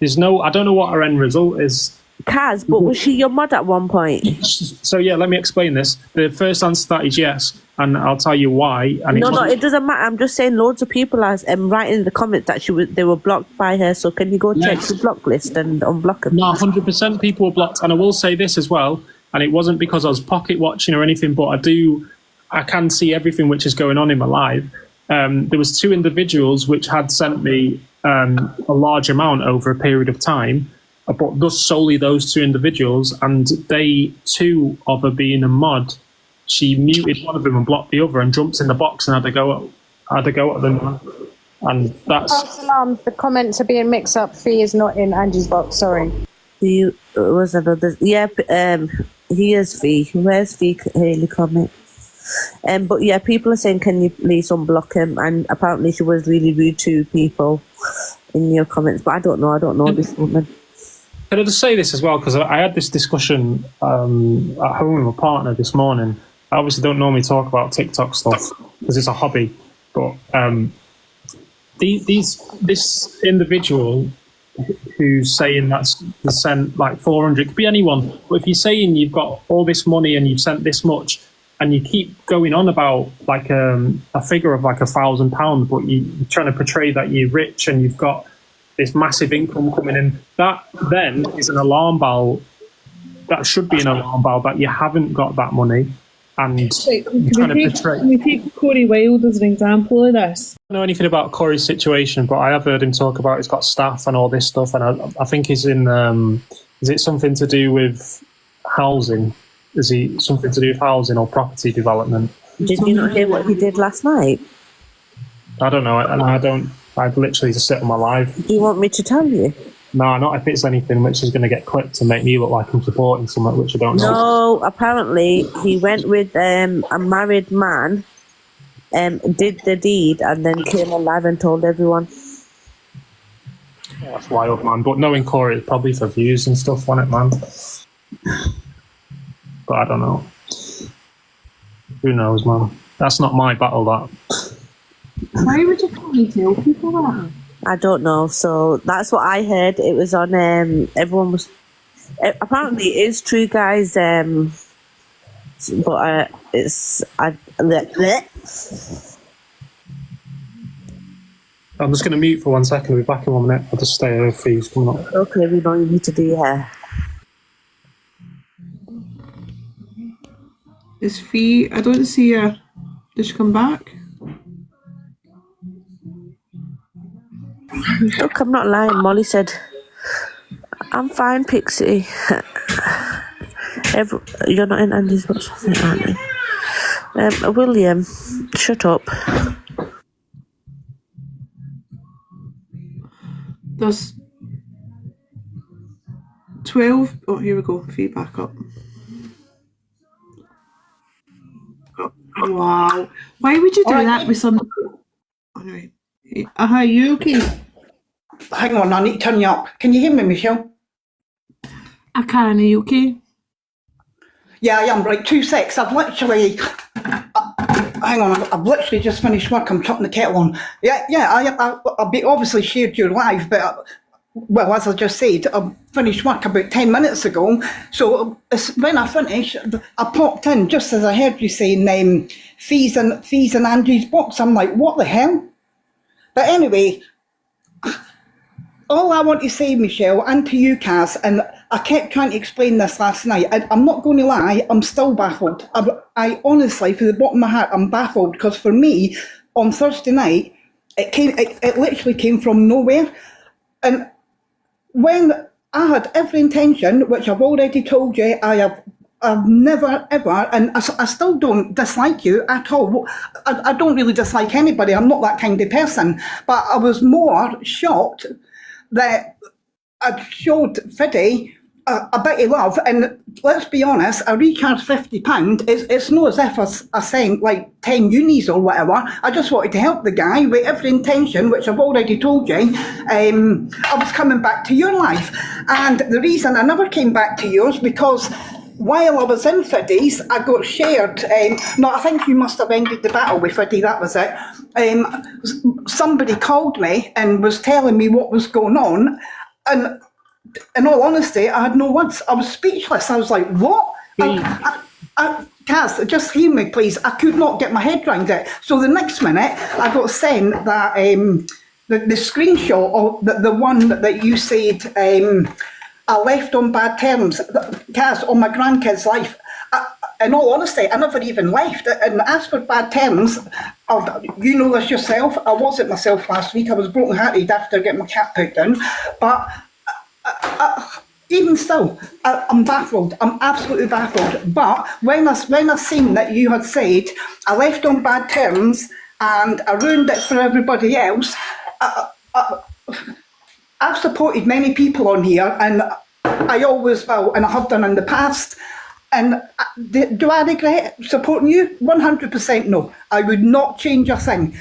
[SPEAKER 3] I don't know what her end result is.
[SPEAKER 4] Kaz, but was she your mod at one point?
[SPEAKER 3] So yeah, let me explain this. The first answer to that is yes, and I'll tell you why. And
[SPEAKER 4] No, it doesn't matter. I'm just saying, loads of people are writing in the comments that they were blocked by her. So can you go check the block list and unblock them?
[SPEAKER 3] No, 100% people were blocked, and I will say this as well. And it wasn't because I was pocket watching or anything, but I can see everything which is going on in my life. There was 2 individuals which had sent me a large amount over a period of time, but just solely those 2 individuals, and they too of her being a mod, she muted one of them and blocked the other and jumped in the box and had to go at them. And that's
[SPEAKER 1] False alarms. The comments are being mixed up. Fee is not in Angie's box. Sorry.
[SPEAKER 4] Was another? Yeah, here's Fee. Where's Fee? Haley comment. But yeah, people are saying, can you please unblock him? And apparently she was really rude to people in your comments. But I don't know this woman.
[SPEAKER 3] Can I just say this as well? Because I had this discussion at home with my partner this morning. I obviously don't normally talk about TikTok stuff because it's a hobby. But this individual who's saying that's sent like 400, it could be anyone. But if you're saying you've got all this money and you've sent this much, and you keep going on about like a figure of like £1,000, but you're trying to portray that you're rich and you've got this massive income coming in, that then is an alarm bell. That should be an alarm bell that you haven't got that money, and you're trying to portray.
[SPEAKER 7] Can we take Corey Wilde as an example of this?
[SPEAKER 3] I don't know anything about Corey's situation, but I have heard him talk about he's got staff and all this stuff, and I think he's in. Is it something to do with housing? Is he something to do with housing or property development?
[SPEAKER 4] Did you not hear what he did last night?
[SPEAKER 3] I don't know, and I'd literally just sit on my live.
[SPEAKER 4] Do you want me to tell you?
[SPEAKER 3] No, not if it's anything which is going to get clipped to make me look like I'm supporting something which I don't know.
[SPEAKER 4] No, apparently he went with a married man, did the deed, and then came on live and told everyone.
[SPEAKER 3] That's wild, man. But knowing Corey, it's probably for views and stuff on it, man. But I don't know. Who knows, man? That's not my battle, that.
[SPEAKER 7] Why would you come and tell people that?
[SPEAKER 4] I don't know. So that's what I heard. It was on. Everyone was. Apparently, it is true, guys. But it's. I'm
[SPEAKER 3] just going to mute for 1 second. I'll be back in 1 minute. I'll just stay here if he's coming up.
[SPEAKER 4] Okay, we know you need to do your hair.
[SPEAKER 7] Is Fee? I don't see her Did she come back?
[SPEAKER 4] Look, I'm not lying. Molly said, I'm fine, Pixie. You're not in Andy's box, aren't you? William, shut up.
[SPEAKER 7] There's 12. Oh, here we go. Feedback up. Oh, wow. Why would you do that with some... Alright. You okay?
[SPEAKER 8] Hang on, I need to turn you up. Can you hear me, Michelle?
[SPEAKER 7] I can. Are you okay?
[SPEAKER 8] Yeah, I am. Right, 2 secs. I've literally... hang on, I've literally just finished work. I'm chucking the kettle on. I've obviously shared your live, but... well, as I just said, I finished work about 10 minutes ago. So when I finished, I popped in just as I heard you saying fees and Andrew's box. I'm like, what the hell? But anyway, all I want to say, Michelle, and to you, Kaz, and I kept trying to explain this last night. I'm not going to lie, I'm still baffled. I honestly, from the bottom of my heart, I'm baffled because for me, on Thursday night, it literally came from nowhere. And when I had every intention, which I've already told you, I've never ever, and I still don't dislike you at all. I don't really dislike anybody. I'm not that kind of person. But I was more shocked that I showed Fiddy a bit of love. And let's be honest, a recharge £50, it's not as if I sent like 10 unis or whatever. I just wanted to help the guy with every intention, which I've already told you. I was coming back to your life. And the reason I never came back to yours, because while I was in Fiddy's, I got shared. No, I think you must have ended the battle with Fiddy, that was it. Somebody called me and was telling me what was going on. And in all honesty, I had no words. I was speechless. I was like, what? Kaz, just hear me, please. I could not get my head around it. So the next minute, I got sent that the screenshot of the one that you said I left on bad terms. Kaz, on my grandkid's life. In all honesty, I never even left. And as for bad terms, you know this yourself. I wasn't myself last week. I was broken-hearted after getting my cat put down. But even still, I'm baffled. I'm absolutely baffled. But when I seen that you had said I left on bad terms and I ruined it for everybody else, I've supported many people on here, and I always will, and I have done in the past. And do I regret supporting you? 100% no. I would not change a thing.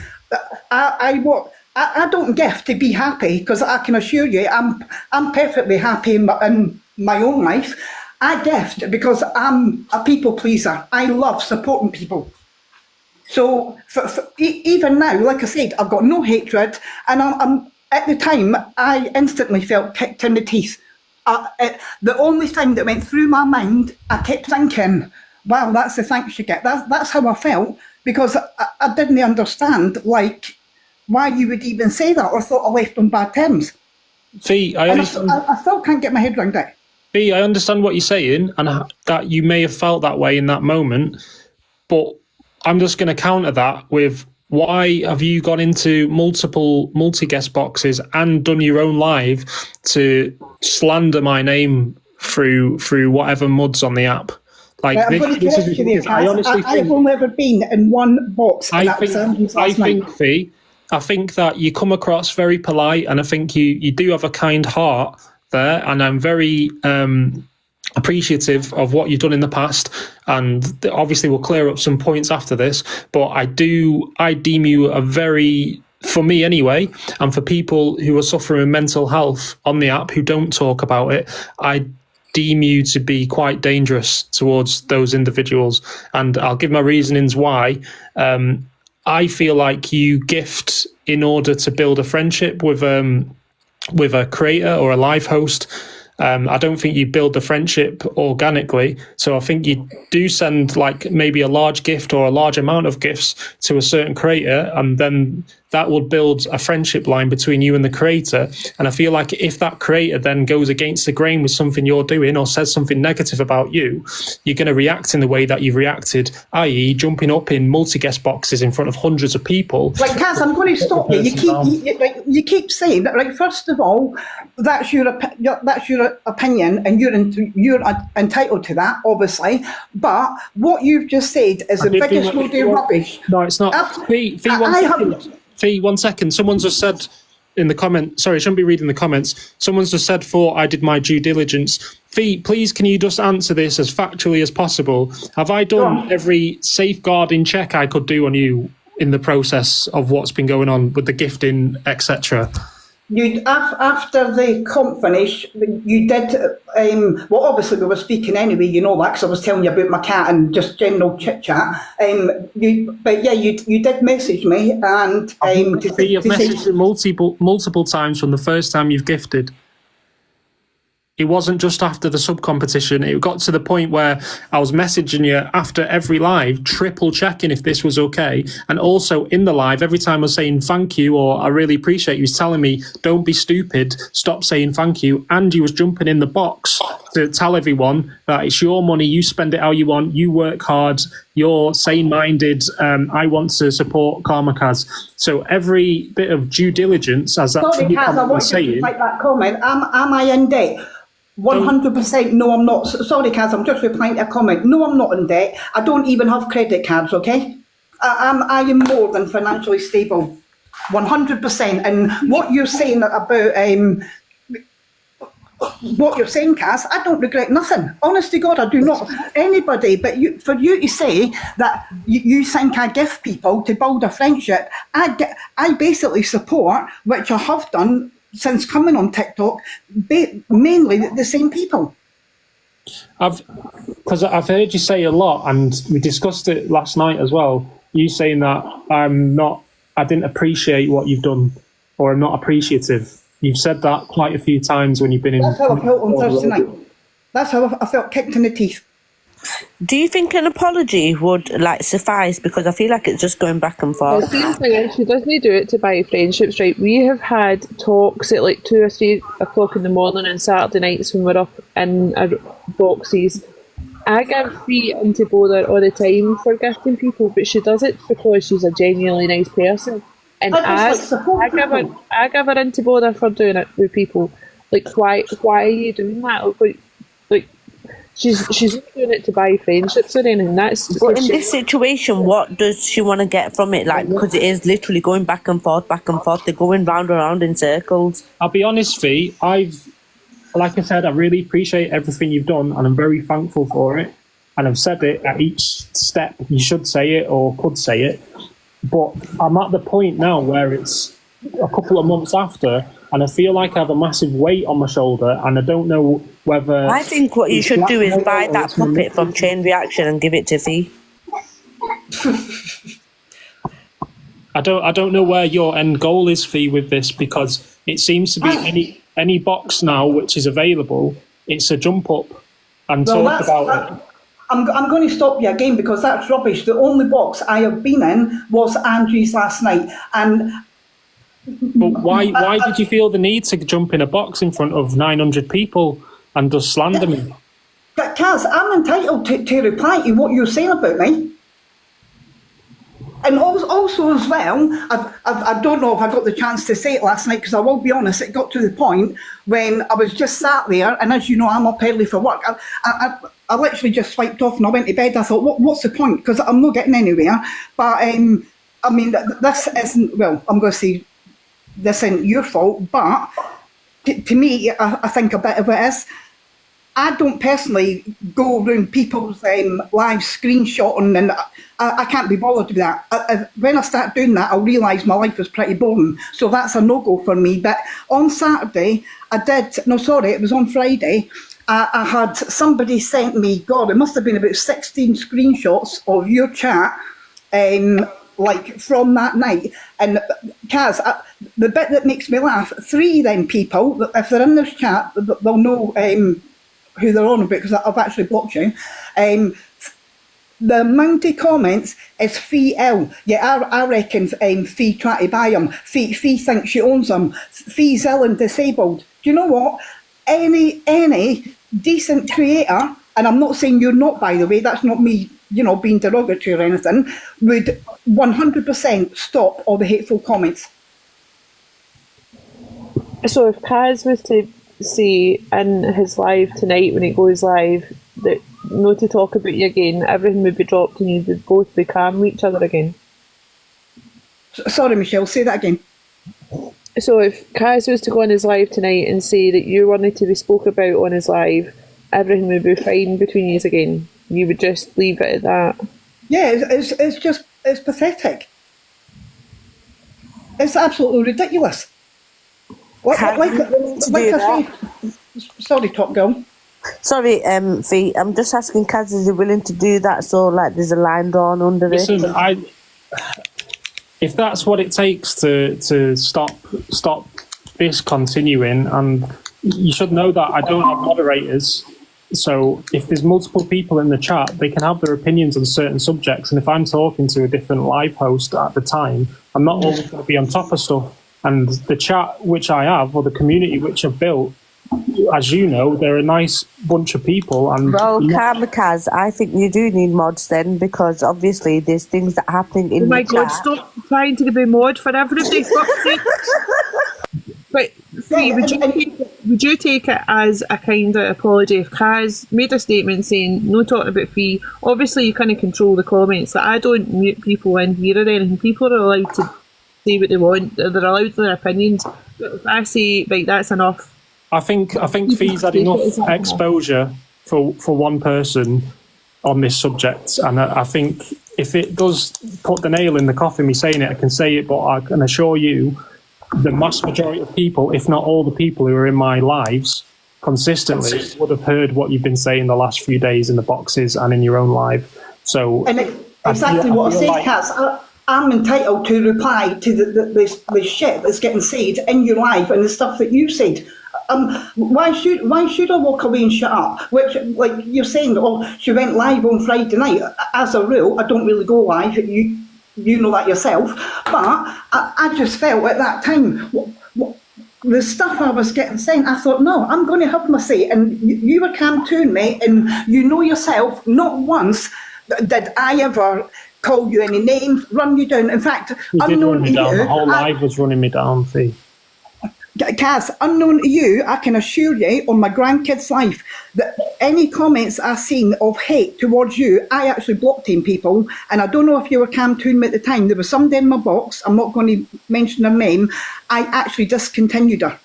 [SPEAKER 8] I don't gift to be happy, because I can assure you I'm perfectly happy in my own life. I gift because I'm a people pleaser. I love supporting people. So even now, like I said, I've got no hatred, and I'm at the time I instantly felt kicked in the teeth. The only thing that went through my mind, I kept thinking, wow, that's the thanks you get. That's how I felt, because I didn't understand like why you would even say that, or thought I left on bad terms.
[SPEAKER 3] See,
[SPEAKER 8] I still can't get my head around it.
[SPEAKER 3] See, I understand what you're saying, and that you may have felt that way in that moment, but I'm just going to counter that with, why have you gone into multiple multi-guest boxes and done your own live to slander my name through whatever muds on the app? Like,
[SPEAKER 8] I'm going to correct you there, Kaz. I've only ever been in one box, and that was Andrew's last night.
[SPEAKER 3] Fee, I think that you come across very polite, and I think you do have a kind heart there, and I'm very appreciative of what you've done in the past, and obviously we'll clear up some points after this, but I deem you a very, for me anyway, and for people who are suffering mental health on the app who don't talk about it, I deem you to be quite dangerous towards those individuals, and I'll give my reasonings why. I feel like you gift in order to build a friendship with a creator or a live host. I don't think you build the friendship organically. So I think you do send like maybe a large gift or a large amount of gifts to a certain creator, and then that would build a friendship line between you and the creator. And I feel like if that creator then goes against the grain with something you're doing or says something negative about you, you're going to react in the way that you've reacted, i.e. jumping up in multi-guest boxes in front of hundreds of people.
[SPEAKER 8] Like, Kaz, I'm going to stop you. You keep saying that. Like, first of all, that's your opinion, and you're entitled to that, obviously. But what you've just said is the biggest load of rubbish.
[SPEAKER 3] No, it's not. Fee, one second. Someone's just said in the comment, sorry, I shouldn't be reading the comments. Someone's just said, I did my due diligence. Fee, please, can you just answer this as factually as possible? Have I done every safeguarding check I could do on you in the process of what's been going on with the gifting, etc.?
[SPEAKER 8] You after the comp finish, you did. Well, obviously we were speaking anyway. You know that because I was telling you about my cat and just general chit chat. But yeah, you did message me and
[SPEAKER 3] you've messaged me multiple times from the first time you've gifted. It wasn't just after the sub competition. It got to the point where I was messaging you after every live, triple checking if this was okay. And also in the live, every time I was saying thank you or I really appreciate you, was telling me, don't be stupid, stop saying thank you. And you was jumping in the box to tell everyone that it's your money, you spend it how you want, you work hard, you're sane-minded, I want to support Karma Kaz. So every bit of due diligence, as that
[SPEAKER 8] Sorry, Kaz, I want you to like that comment. Am I in debt? 100% no, I'm not. Sorry, Kaz, I'm just replying to a comment. No, I'm not in debt. I don't even have credit cards, okay? I am more than financially stable. 100%. And what you're saying about, what you're saying, Kaz, I don't regret nothing. Honest to God, I do not. Anybody, but for you to say that you think I gift people to build a friendship, I basically support, which I have done, since coming on TikTok, mainly the same people.
[SPEAKER 3] Because I've heard you say a lot, and we discussed it last night as well. You saying that I didn't appreciate what you've done, or I'm not appreciative. You've said that quite a few times when you've been in.
[SPEAKER 8] That's how I felt on Thursday night. That's how I felt, kicked in the teeth.
[SPEAKER 4] Do you think an apology would suffice? Because I feel like it's just going back and forth.
[SPEAKER 5] The same thing is, she doesn't do it to buy friendships, right? We have had talks at 2 or 3 o'clock in the morning on Saturday nights when we're up in our boxes. I give Fee into bother all the time for gifting people, but she does it because she's a genuinely nice person. And I give her into bother for doing it with people. Why are you doing that? She's not doing it to buy friendships or anything.
[SPEAKER 4] But in this situation, what does she want to get from it? Because it is literally going back and forth. They're going round and round in circles.
[SPEAKER 3] I'll be honest, Fee. Like I said, I really appreciate everything you've done, and I'm very thankful for it. And I've said it at each step. You should say it or could say it. But I'm at the point now where it's a couple of months after, and I feel like I have a massive weight on my shoulder, and I don't know whether...
[SPEAKER 4] I think what you should do is buy that puppet from Chain Reaction and give it to Fee.
[SPEAKER 3] I don't know where your end goal is, Fee, with this, because it seems to be any box now which is available, it's a jump up and talk about it.
[SPEAKER 8] I'm going to stop you again because that's rubbish. The only box I have been in was Andrew's last night, and...
[SPEAKER 3] But why did you feel the need to jump in a box in front of 900 people and just slander me?
[SPEAKER 8] But Kaz, I'm entitled to reply to what you're saying about me. And also as well, I don't know if I got the chance to say it last night, because I will be honest, it got to the point when I was just sat there, and as you know, I'm up early for work. I literally just swiped off and I went to bed. I thought, what's the point? Because I'm not getting anywhere. But I mean, this isn't, well, I'm going to say, this isn't your fault, but to me, I think a bit of it is. I don't personally go around people's live screenshotting, and I can't be bothered with that. When I start doing that, I'll realise my life is pretty boring. So that's a no-go for me. But on Saturday, it was on Friday, I had somebody sent me, God, it must have been about 16 screenshots of your chat, from that night. And Kaz, the bit that makes me laugh, 3 of them people, if they're in this chat, they'll know who they're on about, because I've actually blocked you. the amount of comments is Fee ill. Yeah, I reckon Fee try to buy them. Fee thinks she owns them. Fee's ill and disabled. Do you know what? Any decent creator, and I'm not saying you're not, by the way, that's not me, being derogatory or anything, would 100% stop all the hateful comments.
[SPEAKER 5] So if Kaz was to say in his live tonight, when it goes live, that no to talk about you again, everything would be dropped and you would both be calm with each other again.
[SPEAKER 8] Sorry, Michelle, say that again.
[SPEAKER 5] So if Kaz was to go on his live tonight and say that you wanted to be spoke about on his live, everything would be fine between you again. You would just leave it at that.
[SPEAKER 8] Yeah, it's pathetic. It's absolutely ridiculous. Like I say, sorry, Top Girl.
[SPEAKER 4] Sorry, Fee, I'm just asking Kaz, is he willing to do that so there's a line drawn under it?
[SPEAKER 3] Listen, if that's what it takes to stop this continuing, and you should know that I don't have moderators, so if there's multiple people in the chat, they can have their opinions on certain subjects, and if I'm talking to a different live host at the time, I'm not always going to be on top of stuff. And the chat which I have, or the community which I've built, as you know, they're a nice bunch of people. And
[SPEAKER 4] well, Kaz, I think you do need mods then, because obviously there's things that are happening in the chat.
[SPEAKER 5] God, stop trying to be mod for everybody. But Fee, would you take it as a kind of apology if Kaz made a statement saying no talking about Fee? Obviously you kind of control the comments. That I don't mute people in here or anything. People are allowed to say what they want. They're allowed their opinions. But if I say, right, that's enough.
[SPEAKER 3] I think Fee's had enough exposure for one person on this subject, and I think if it does put the nail in the coffin, me saying it, I can say it, but I can assure you the mass majority of people, if not all the people who are in my lives consistently, would have heard what you've been saying the last few days in the boxes and in your own live. So
[SPEAKER 8] exactly what I say, Kaz. I'm entitled to reply to the shit that's getting said in your live and the stuff that you said. Why should I walk away and shut up? Which, like you're saying, she went live on Friday night. As a rule, I don't really go live. You know that yourself. But I just felt at that time, the stuff I was getting sent, I thought, no, I'm going to have my say. And you were campaigning me, and you know yourself, not once did I ever call you any names, run you down. In fact, unknown to you,
[SPEAKER 3] the whole live was running me down, Fee.
[SPEAKER 8] Kaz, unknown to you, I can assure you on my grandkids' life that any comments I seen of hate towards you, I actually blocked them people. And I don't know if you were campaigning at the time. There was somebody in my box, I'm not going to mention her name, I actually discontinued her.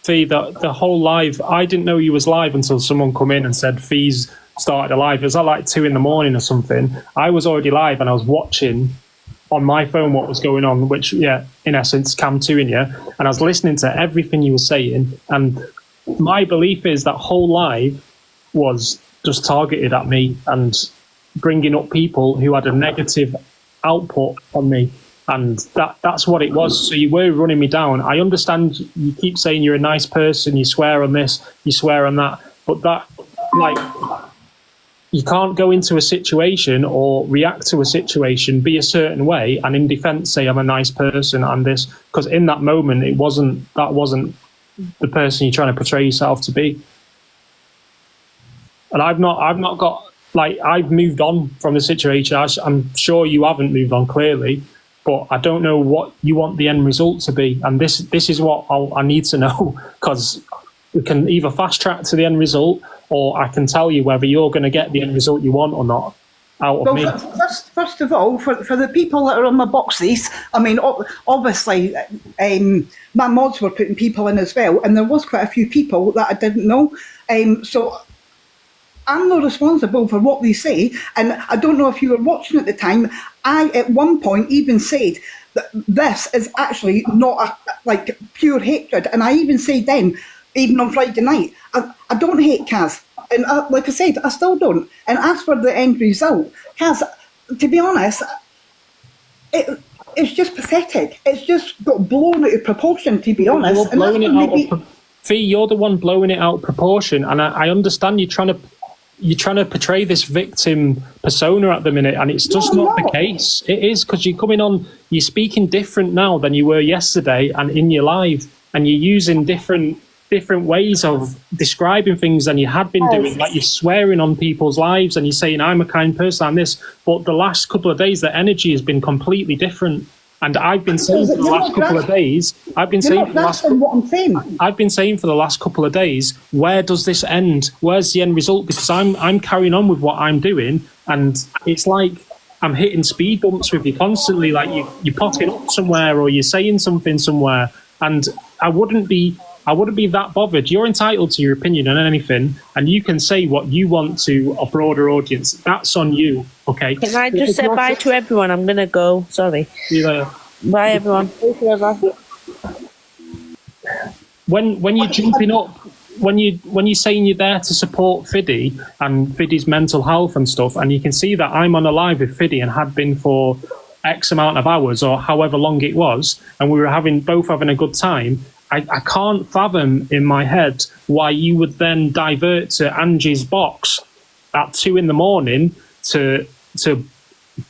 [SPEAKER 3] Fee, the whole live, I didn't know you was live until someone come in and said Fee's started a live. It was at like 2 a.m. or something. I was already live and I was watching on my phone what was going on, which, yeah, in essence, cam-2ing you. And I was listening to everything you were saying. And my belief is that whole live was just targeted at me and bringing up people who had a negative output on me. And that's what it was. So you were running me down. I understand you keep saying you're a nice person, you swear on this, you swear on that. But that, like, you can't go into a situation or react to a situation, be a certain way, and in defence say I'm a nice person and this, because in that moment that wasn't the person you're trying to portray yourself to be. And I've not got, like, I've moved on from the situation. I'm sure you haven't moved on, clearly, but I don't know what you want the end result to be. And this is what I need to know, because we can either fast track to the end result, or I can tell you whether you're going to get the end result you want or not out of me.
[SPEAKER 8] First of all, for the people that are on my boxes, I mean, obviously, my mods were putting people in as well, and there was quite a few people that I didn't know. So I'm not responsible for what they say, and I don't know if you were watching at the time. I, at one point, even said that this is actually not like pure hatred, and I even said then, even on Friday night, I don't hate Kaz. And like I said, I still don't. And as for the end result, Kaz, to be honest, it's just pathetic. It's just got blown out of proportion, to be honest.
[SPEAKER 3] Fee, you're the one blowing it out of proportion. And I understand you're trying to you're trying to portray this victim persona at the minute, and it's just
[SPEAKER 8] No,
[SPEAKER 3] not
[SPEAKER 8] I'm
[SPEAKER 3] the
[SPEAKER 8] not.
[SPEAKER 3] case. It is, because you're coming on, you're speaking different now than you were yesterday and in your live, and you're using different ways of describing things than you had been doing. Like, you're swearing on people's lives and you're saying, I'm a kind person, I'm this. But the last couple of days, the energy has been completely different. And I've been saying for the
[SPEAKER 8] You're
[SPEAKER 3] last
[SPEAKER 8] not
[SPEAKER 3] couple of days, I've been
[SPEAKER 8] You're
[SPEAKER 3] saying
[SPEAKER 8] not
[SPEAKER 3] for the last
[SPEAKER 8] grasping what I'm saying.
[SPEAKER 3] I've been saying for the last couple of days, where does this end? Where's the end result? Because I'm carrying on with what I'm doing, and it's like I'm hitting speed bumps with you constantly. Like, you're popping up somewhere or you're saying something somewhere, and I wouldn't be that bothered. You're entitled to your opinion on anything, and you can say what you want to a broader audience. That's on you, okay?
[SPEAKER 4] Can I just say bye to everyone? I'm gonna go. Sorry.
[SPEAKER 3] See you later.
[SPEAKER 4] Bye, everyone.
[SPEAKER 3] When you're jumping up, when you're saying you're there to support Fiddy and Fiddy's mental health and stuff, and you can see that I'm on a live with Fiddy and had been for X amount of hours or however long it was, and we were both having a good time. I can't fathom in my head why you would then divert to Angie's box at 2 a.m. to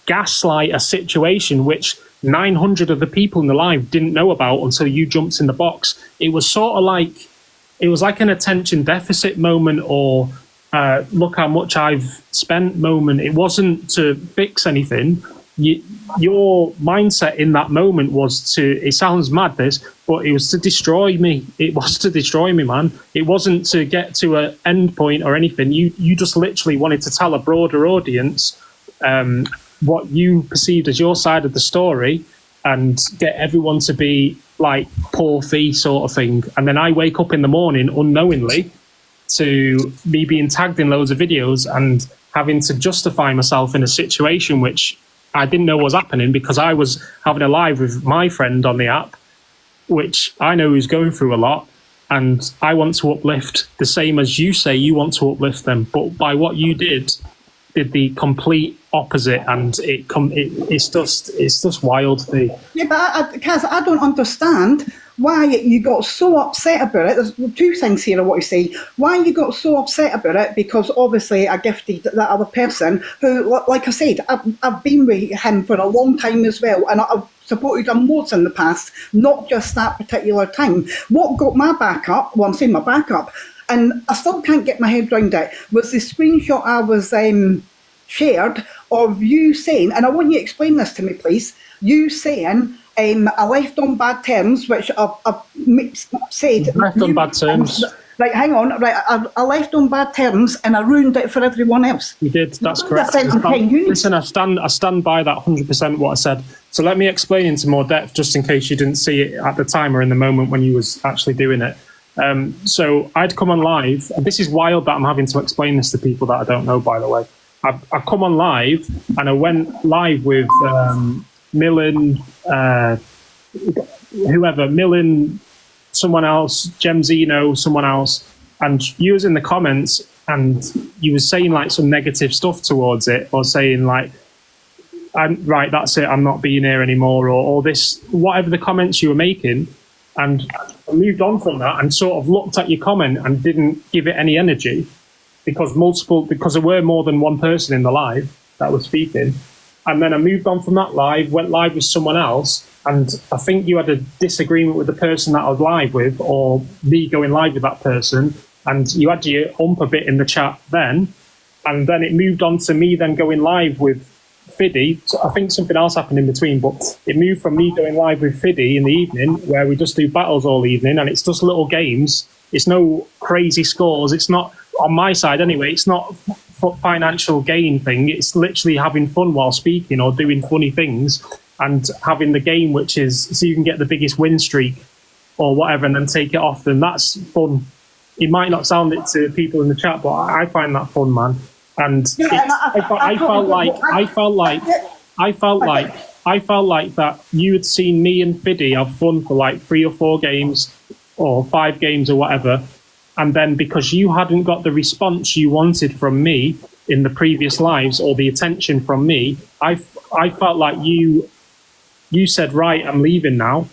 [SPEAKER 3] gaslight a situation which 900 of the people in the live didn't know about until you jumped in the box. It was sort of like, it was like an attention deficit moment, or look how much I've spent moment. It wasn't to fix anything. Your mindset in that moment was to, it sounds mad this, but it was to destroy me. It was to destroy me, man. It wasn't to get to an end point or anything. You just literally wanted to tell a broader audience what you perceived as your side of the story and get everyone to be like poor fee sort of thing. And then I wake up in the morning unknowingly to me being tagged in loads of videos and having to justify myself in a situation which I didn't know was happening, because I was having a live with my friend on the app, which I know is going through a lot, and I want to uplift the same as you say you want to uplift them. But by what you did the complete opposite, and it's just wild.
[SPEAKER 8] Yeah, but Kaz, I don't understand why you got so upset about it. There's two things here I want to say. Why you got so upset about it, because obviously I gifted that other person who, like I said, I've been with him for a long time as well, and I've supported him loads in the past, not just that particular time. What got my back up, well, I'm saying my back up, and I still can't get my head around it, was the screenshot I was shared of you saying, and I want you to explain this to me, please, you saying, I left on bad terms, which I've said.
[SPEAKER 3] Left on bad terms.
[SPEAKER 8] Right, hang on. Right, I left on bad terms and I ruined it for everyone else.
[SPEAKER 3] You did, that's correct.
[SPEAKER 8] You
[SPEAKER 3] Listen, I stand by that 100% what I said. So let me explain into more depth, just in case you didn't see it at the time or in the moment when you was actually doing it. So I'd come on live, and this is wild that I'm having to explain this to people that I don't know, by the way. I come on live, and I went live with Millen, Millen, someone else, Gemzino, someone else, and you was in the comments, and you was saying like some negative stuff towards it, or saying like, right, that's it, I'm not being here anymore, or this, whatever the comments you were making. And I moved on from that and sort of looked at your comment and didn't give it any energy, because there were more than one person in the live that was speaking. And then I moved on from that live, went live with someone else, and I think you had a disagreement with the person that I was live with, or me going live with that person, and you had your ump a bit in the chat then, and then it moved on to me then going live with Fiddy. So I think something else happened in between, but it moved from me going live with Fiddy in the evening, where we just do battles all evening, and it's just little games. It's no crazy scores. It's not, on my side anyway, it's not financial gain thing. It's literally having fun while speaking or doing funny things and having the game, which is so you can get the biggest win streak or whatever and then take it off. And that's fun. It might not sound it to people in the chat, but I find that fun, man. And I felt like that you had seen me and Fiddy have fun for like 3 or 4 games or 5 games or whatever, and then because you hadn't got the response you wanted from me in the previous lives or the attention from me, I felt like you said, right, I'm leaving now,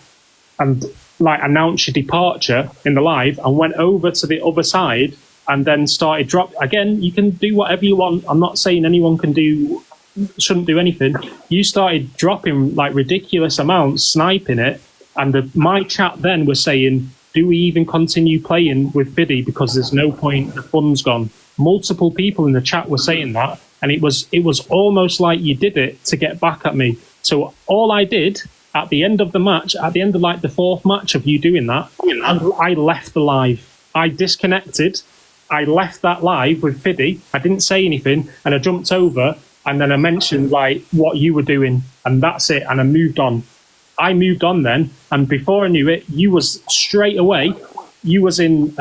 [SPEAKER 3] and like announced your departure in the live and went over to the other side and then started drop again. You can do whatever you want. I'm not saying anyone shouldn't do anything. You started dropping like ridiculous amounts, sniping it, and my chat then was saying, do we even continue playing with Fiddy because there's no point, the fun's gone. Multiple people in the chat were saying that, and it was almost like you did it to get back at me. So all I did at the end of the match, at the end of like the fourth match of you doing that, I left the live. I disconnected. I left that live with Fiddy. I didn't say anything, and I jumped over, and then I mentioned like what you were doing, and that's it. And I moved on. I moved on then, and before I knew it, you was straight away. You was in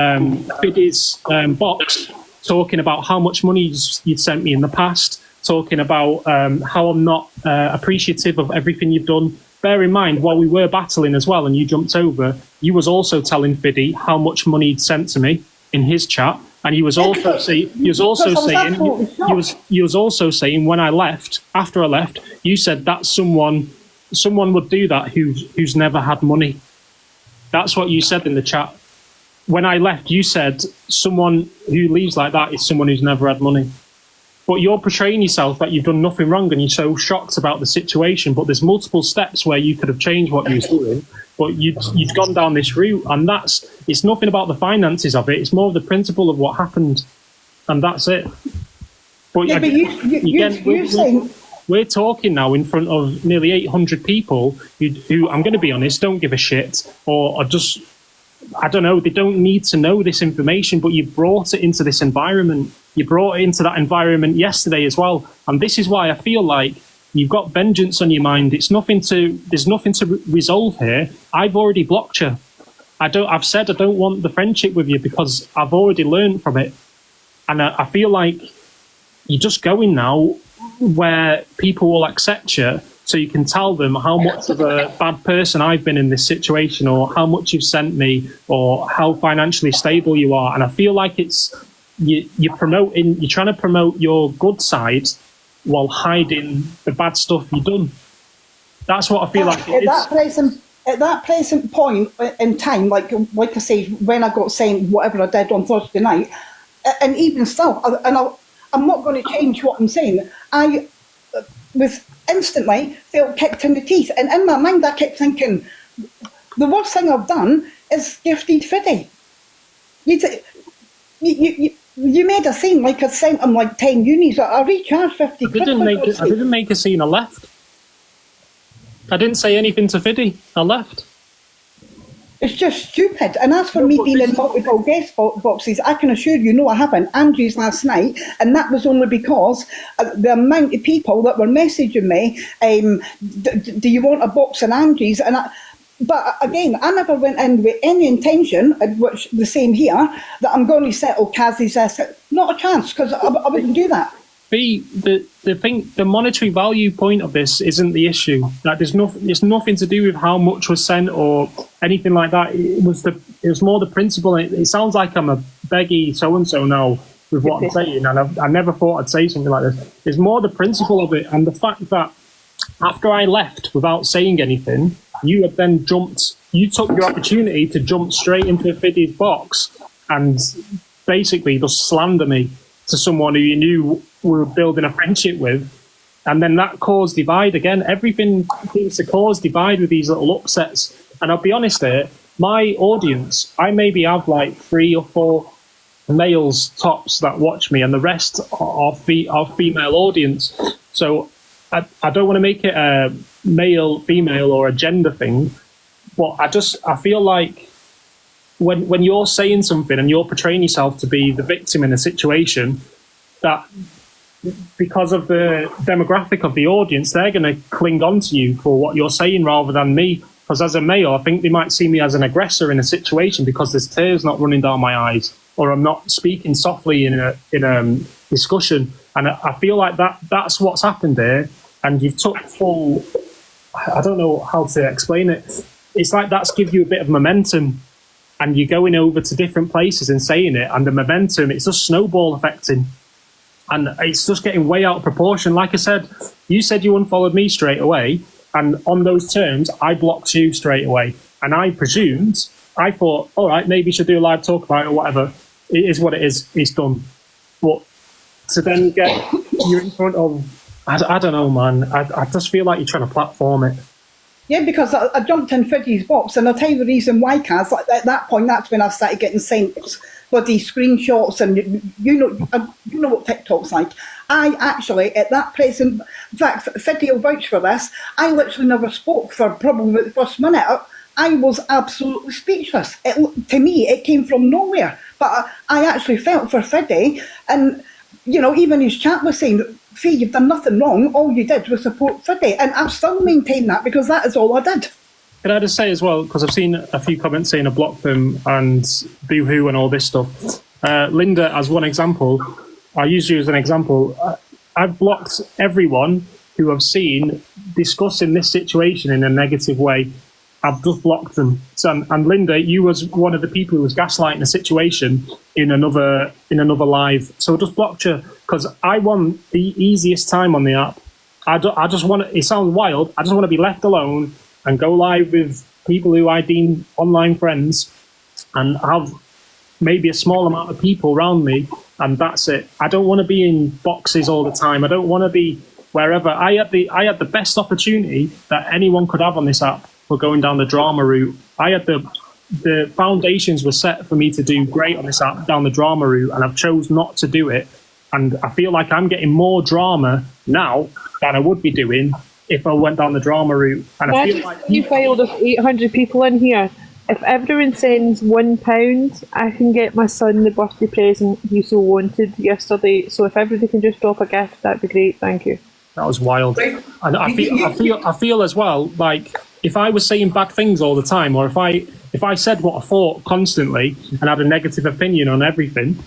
[SPEAKER 3] Fiddy's box talking about how much money you'd sent me in the past, talking about how I'm not appreciative of everything you've done. Bear in mind, while we were battling as well, and you jumped over, you was also telling Fiddy how much money he'd sent to me in his chat. And he was also saying, when I left, after I left, you said that someone would do that who's never had money. That's what you said in the chat. When I left, you said someone who leaves like that is someone who's never had money. But you're portraying yourself that you've done nothing wrong and you're so shocked about the situation. But there's multiple steps where you could have changed what you was doing. But you'd gone down this route, and it's nothing about the finances of it. It's more of the principle of what happened, and that's it. But
[SPEAKER 8] Yeah, but you're saying...
[SPEAKER 3] We're talking now in front of nearly 800 people who, I'm going to be honest, don't give a shit, or are just, I don't know, they don't need to know this information, but you brought it into this environment. You brought it into that environment yesterday as well. And this is why I feel like you've got vengeance on your mind. There's nothing to resolve here. I've already blocked you. I've said I don't want the friendship with you because I've already learned from it. And I feel like you're just going now where people will accept you, so you can tell them how much of a bad person I've been in this situation, or how much you've sent me, or how financially stable you are. And I feel like you're trying to promote your good side while hiding the bad stuff you've done. That's what I feel like it is.
[SPEAKER 8] At that present point in time, like I say, when I got sent whatever I did on Thursday night, and even still, I'm not going to change what I'm saying. I was instantly felt kicked in the teeth, and in my mind I kept thinking, the worst thing I've done is gifted Fiddy. You made a scene like I sent him like 10 unis. I recharged 50 quid.
[SPEAKER 3] I didn't make a scene, I left. I didn't say anything to Fiddy, I left.
[SPEAKER 8] It's just stupid. And as for me being in multiple guest boxes, I can assure you, no, I haven't. Andrew's last night, and that was only because the amount of people that were messaging me, do you want a box in Andrew's? But again, I never went in with any intention, which the same here, that I'm going to settle Kaz's asset. Not a chance, because I wouldn't do that.
[SPEAKER 3] The monetary value point of this isn't the issue. Like, it's nothing to do with how much was sent or anything like that. It was more the principle. It sounds like I'm a beggy so-and-so now with what I'm saying, and I never thought I'd say something like this. It's more the principle of it, and the fact that after I left without saying anything, you had then you took your opportunity to jump straight into Fiddy's box and basically just slander me to someone who you knew we were building a friendship with. And then that caused divide again. Everything seems to cause divide with these little upsets. And I'll be honest here, my audience, I maybe have like 3 or 4 males tops that watch me, and the rest are female audience. So I don't want to make it a male, female, or a gender thing, but I feel like when you're saying something and you're portraying yourself to be the victim in a situation, that because of the demographic of the audience, they're going to cling on to you for what you're saying rather than me. Because as a male, I think they might see me as an aggressor in a situation because there's tears not running down my eyes, or I'm not speaking softly in a discussion. And I feel like that's what's happened there. And you've took full, I don't know how to explain it. It's like that's give you a bit of momentum, and you're going over to different places and saying it, and the momentum, it's just snowball affecting. And it's just getting way out of proportion. Like I said, you said you unfollowed me straight away, and on those terms, I blocked you straight away. And I thought, all right, maybe you should do a live talk about it or whatever. it is what it is. It's done. But to then get you're in front of, I don't know, man. I just feel like you're trying to platform it.
[SPEAKER 8] Yeah, because I jumped in Fiddy's box, and I'll tell you the reason why, Kaz. Like, at that point, that's when I started getting sent bloody screenshots, and you know what TikTok's like. I actually, at that present, in fact, Fiddy will vouch for this, I literally never spoke for probably the first minute. I was absolutely speechless. To me, it came from nowhere. But I actually felt for Fiddy, and, you know, even his chat was saying, Fee, you've done nothing wrong. All you did was support Fiddy. And I've still maintained that because that is all I did.
[SPEAKER 3] Can I just say as well, because I've seen a few comments saying I blocked them and boo-hoo and all this stuff. Linda, as one example, I use you as an example. I've blocked everyone who I've seen discussing this situation in a negative way. I've just blocked them. So, and Linda, you was one of the people who was gaslighting a situation in another live. So I just blocked you because I want the easiest time on the app. I just want to, it sounds wild, I just want to be left alone and go live with people who I deem online friends and have maybe a small amount of people around me, and that's it. I don't want to be in boxes all the time. I don't want to be wherever. I had the best opportunity that anyone could have on this app for going down the drama route. I had the foundations were set for me to do great on this app down the drama route, and I've chose not to do it. And I feel like I'm getting more drama now than I would be doing if I went down the drama route. And I feel like
[SPEAKER 5] you filed of 800 people in here. If everyone sends £1, I can get my son the birthday present he so wanted yesterday. So if everybody can just drop a gift, that'd be great. Thank you.
[SPEAKER 3] that was wild. And I feel as well like if I was saying bad things all the time, or if I said what I thought constantly and had a negative opinion on everything,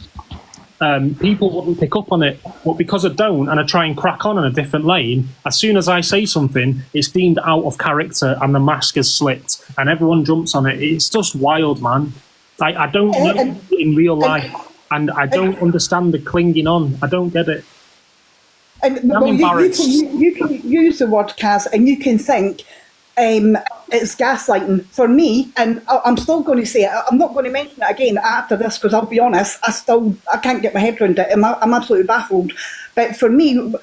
[SPEAKER 3] people wouldn't pick up on it. But because I don't, and I try and crack on in a different lane, as soon as I say something, it's deemed out of character and the mask is slipped and everyone jumps on it. It's just wild, man. I don't know in real life, and I don't understand the clinging on. I don't get it.
[SPEAKER 8] And,
[SPEAKER 3] I'm embarrassed.
[SPEAKER 8] You can use the word Kaz, and you can think it's gaslighting. For me, and I'm still going to say it, I'm not going to mention it again after this because I'll be honest, I can't get my head around it. I'm absolutely baffled. But for me,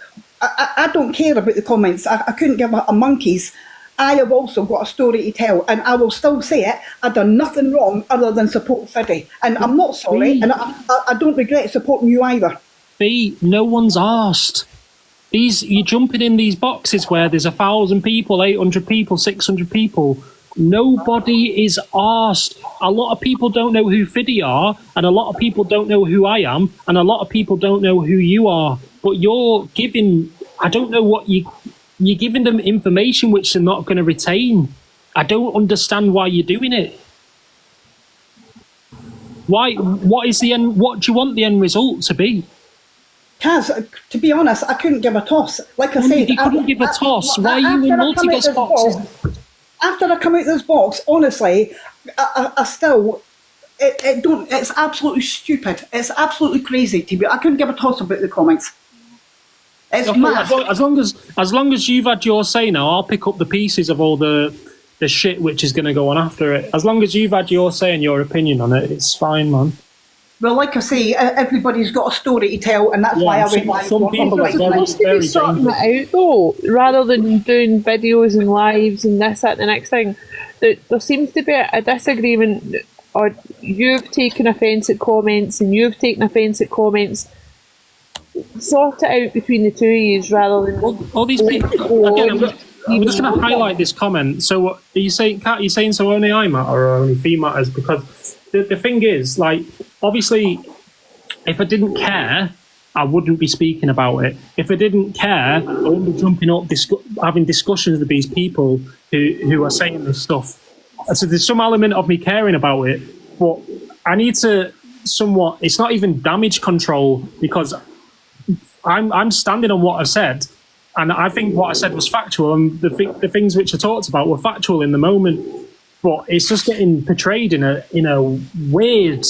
[SPEAKER 8] I don't care about the comments. I couldn't give a monkey's. I have also got a story to tell, and I will still say it. I've done nothing wrong other than support Fiddy, and I'm not sorry, and I don't regret supporting you either.
[SPEAKER 3] No one's asked. You're jumping in these boxes where there's 1,000 people, 800 people, 600 people. Nobody is asked. A lot of people don't know who Fiddy are, and a lot of people don't know who I am, and a lot of people don't know who you are. But you're giving, I don't know what you're giving them information which they're not going to retain. I don't understand why you're doing it. Why? What is the end? What do you want the end result to be?
[SPEAKER 8] Kaz, to be honest, I couldn't give a toss. Like I said,
[SPEAKER 3] you couldn't give a toss. Why are you in multi-guest boxes?
[SPEAKER 8] After I come out of this box, honestly, I still, it's absolutely stupid. It's absolutely crazy to be. I couldn't give a toss about the comments. It's mad.
[SPEAKER 3] As long as you've had your say now, I'll pick up the pieces of all the shit which is going to go on after it. As long as you've had your say and your opinion on it, it's fine, man.
[SPEAKER 8] Well, like I say, everybody's got a story to tell, and that's why I would like
[SPEAKER 3] some people are
[SPEAKER 5] supposed to be sorting it out, though, rather than doing videos and lives and this, that, and the next thing. There seems to be a disagreement, or you've taken offence at comments and you've taken offence at comments. Sort it out between the two of you rather than
[SPEAKER 3] all these people. Again, I'm just going to highlight this comment. So, are you saying, Kat? Are you saying so only I matter or only Fee matters? Because the thing is, like, obviously, if I didn't care, I wouldn't be speaking about it. If I didn't care, I wouldn't be jumping up, having discussions with these people who are saying this stuff. So there's some element of me caring about it, but I need to somewhat. It's not even damage control because I'm standing on what I said, and I think what I said was factual, and the things which I talked about were factual in the moment. But it's just getting portrayed in a weird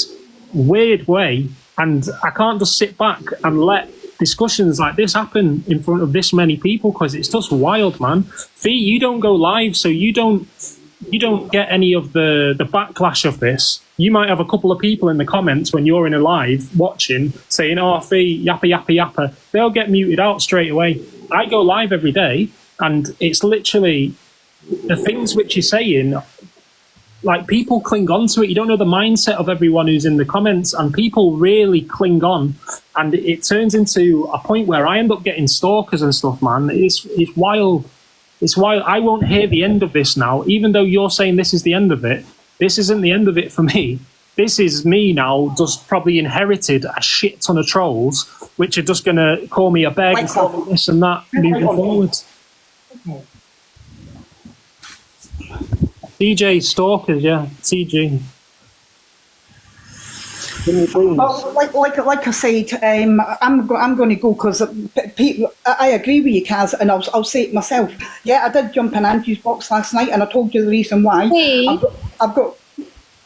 [SPEAKER 3] way, and I can't just sit back and let discussions like this happen in front of this many people because it's just wild, man. Fee, you don't go live, so you don't get any of the backlash of this. you might have a couple of people in the comments when you're in a live watching saying, "Oh, Fee, yappa, yappa, yappa." They'll get muted out straight away. I go live every day, and it's literally the things which you're saying, like, people cling on to it. You don't know the mindset of everyone who's in the comments, and people really cling on, and it turns into a point where I end up getting stalkers and stuff, man. It's wild. It's wild. I won't hear the end of this now, even though you're saying this is the end of it. This isn't the end of it for me. This is me now just probably inherited a shit ton of trolls, which are just going to call me a beg and call me this and that moving forward. DJ stalkers, yeah, CG.
[SPEAKER 8] Well, like I said, I'm going to go because I agree with you, Kaz, and I'll say it myself. Yeah, I did jump in Angie's box last night, and I told you the reason why.
[SPEAKER 1] Hey.
[SPEAKER 8] I've got.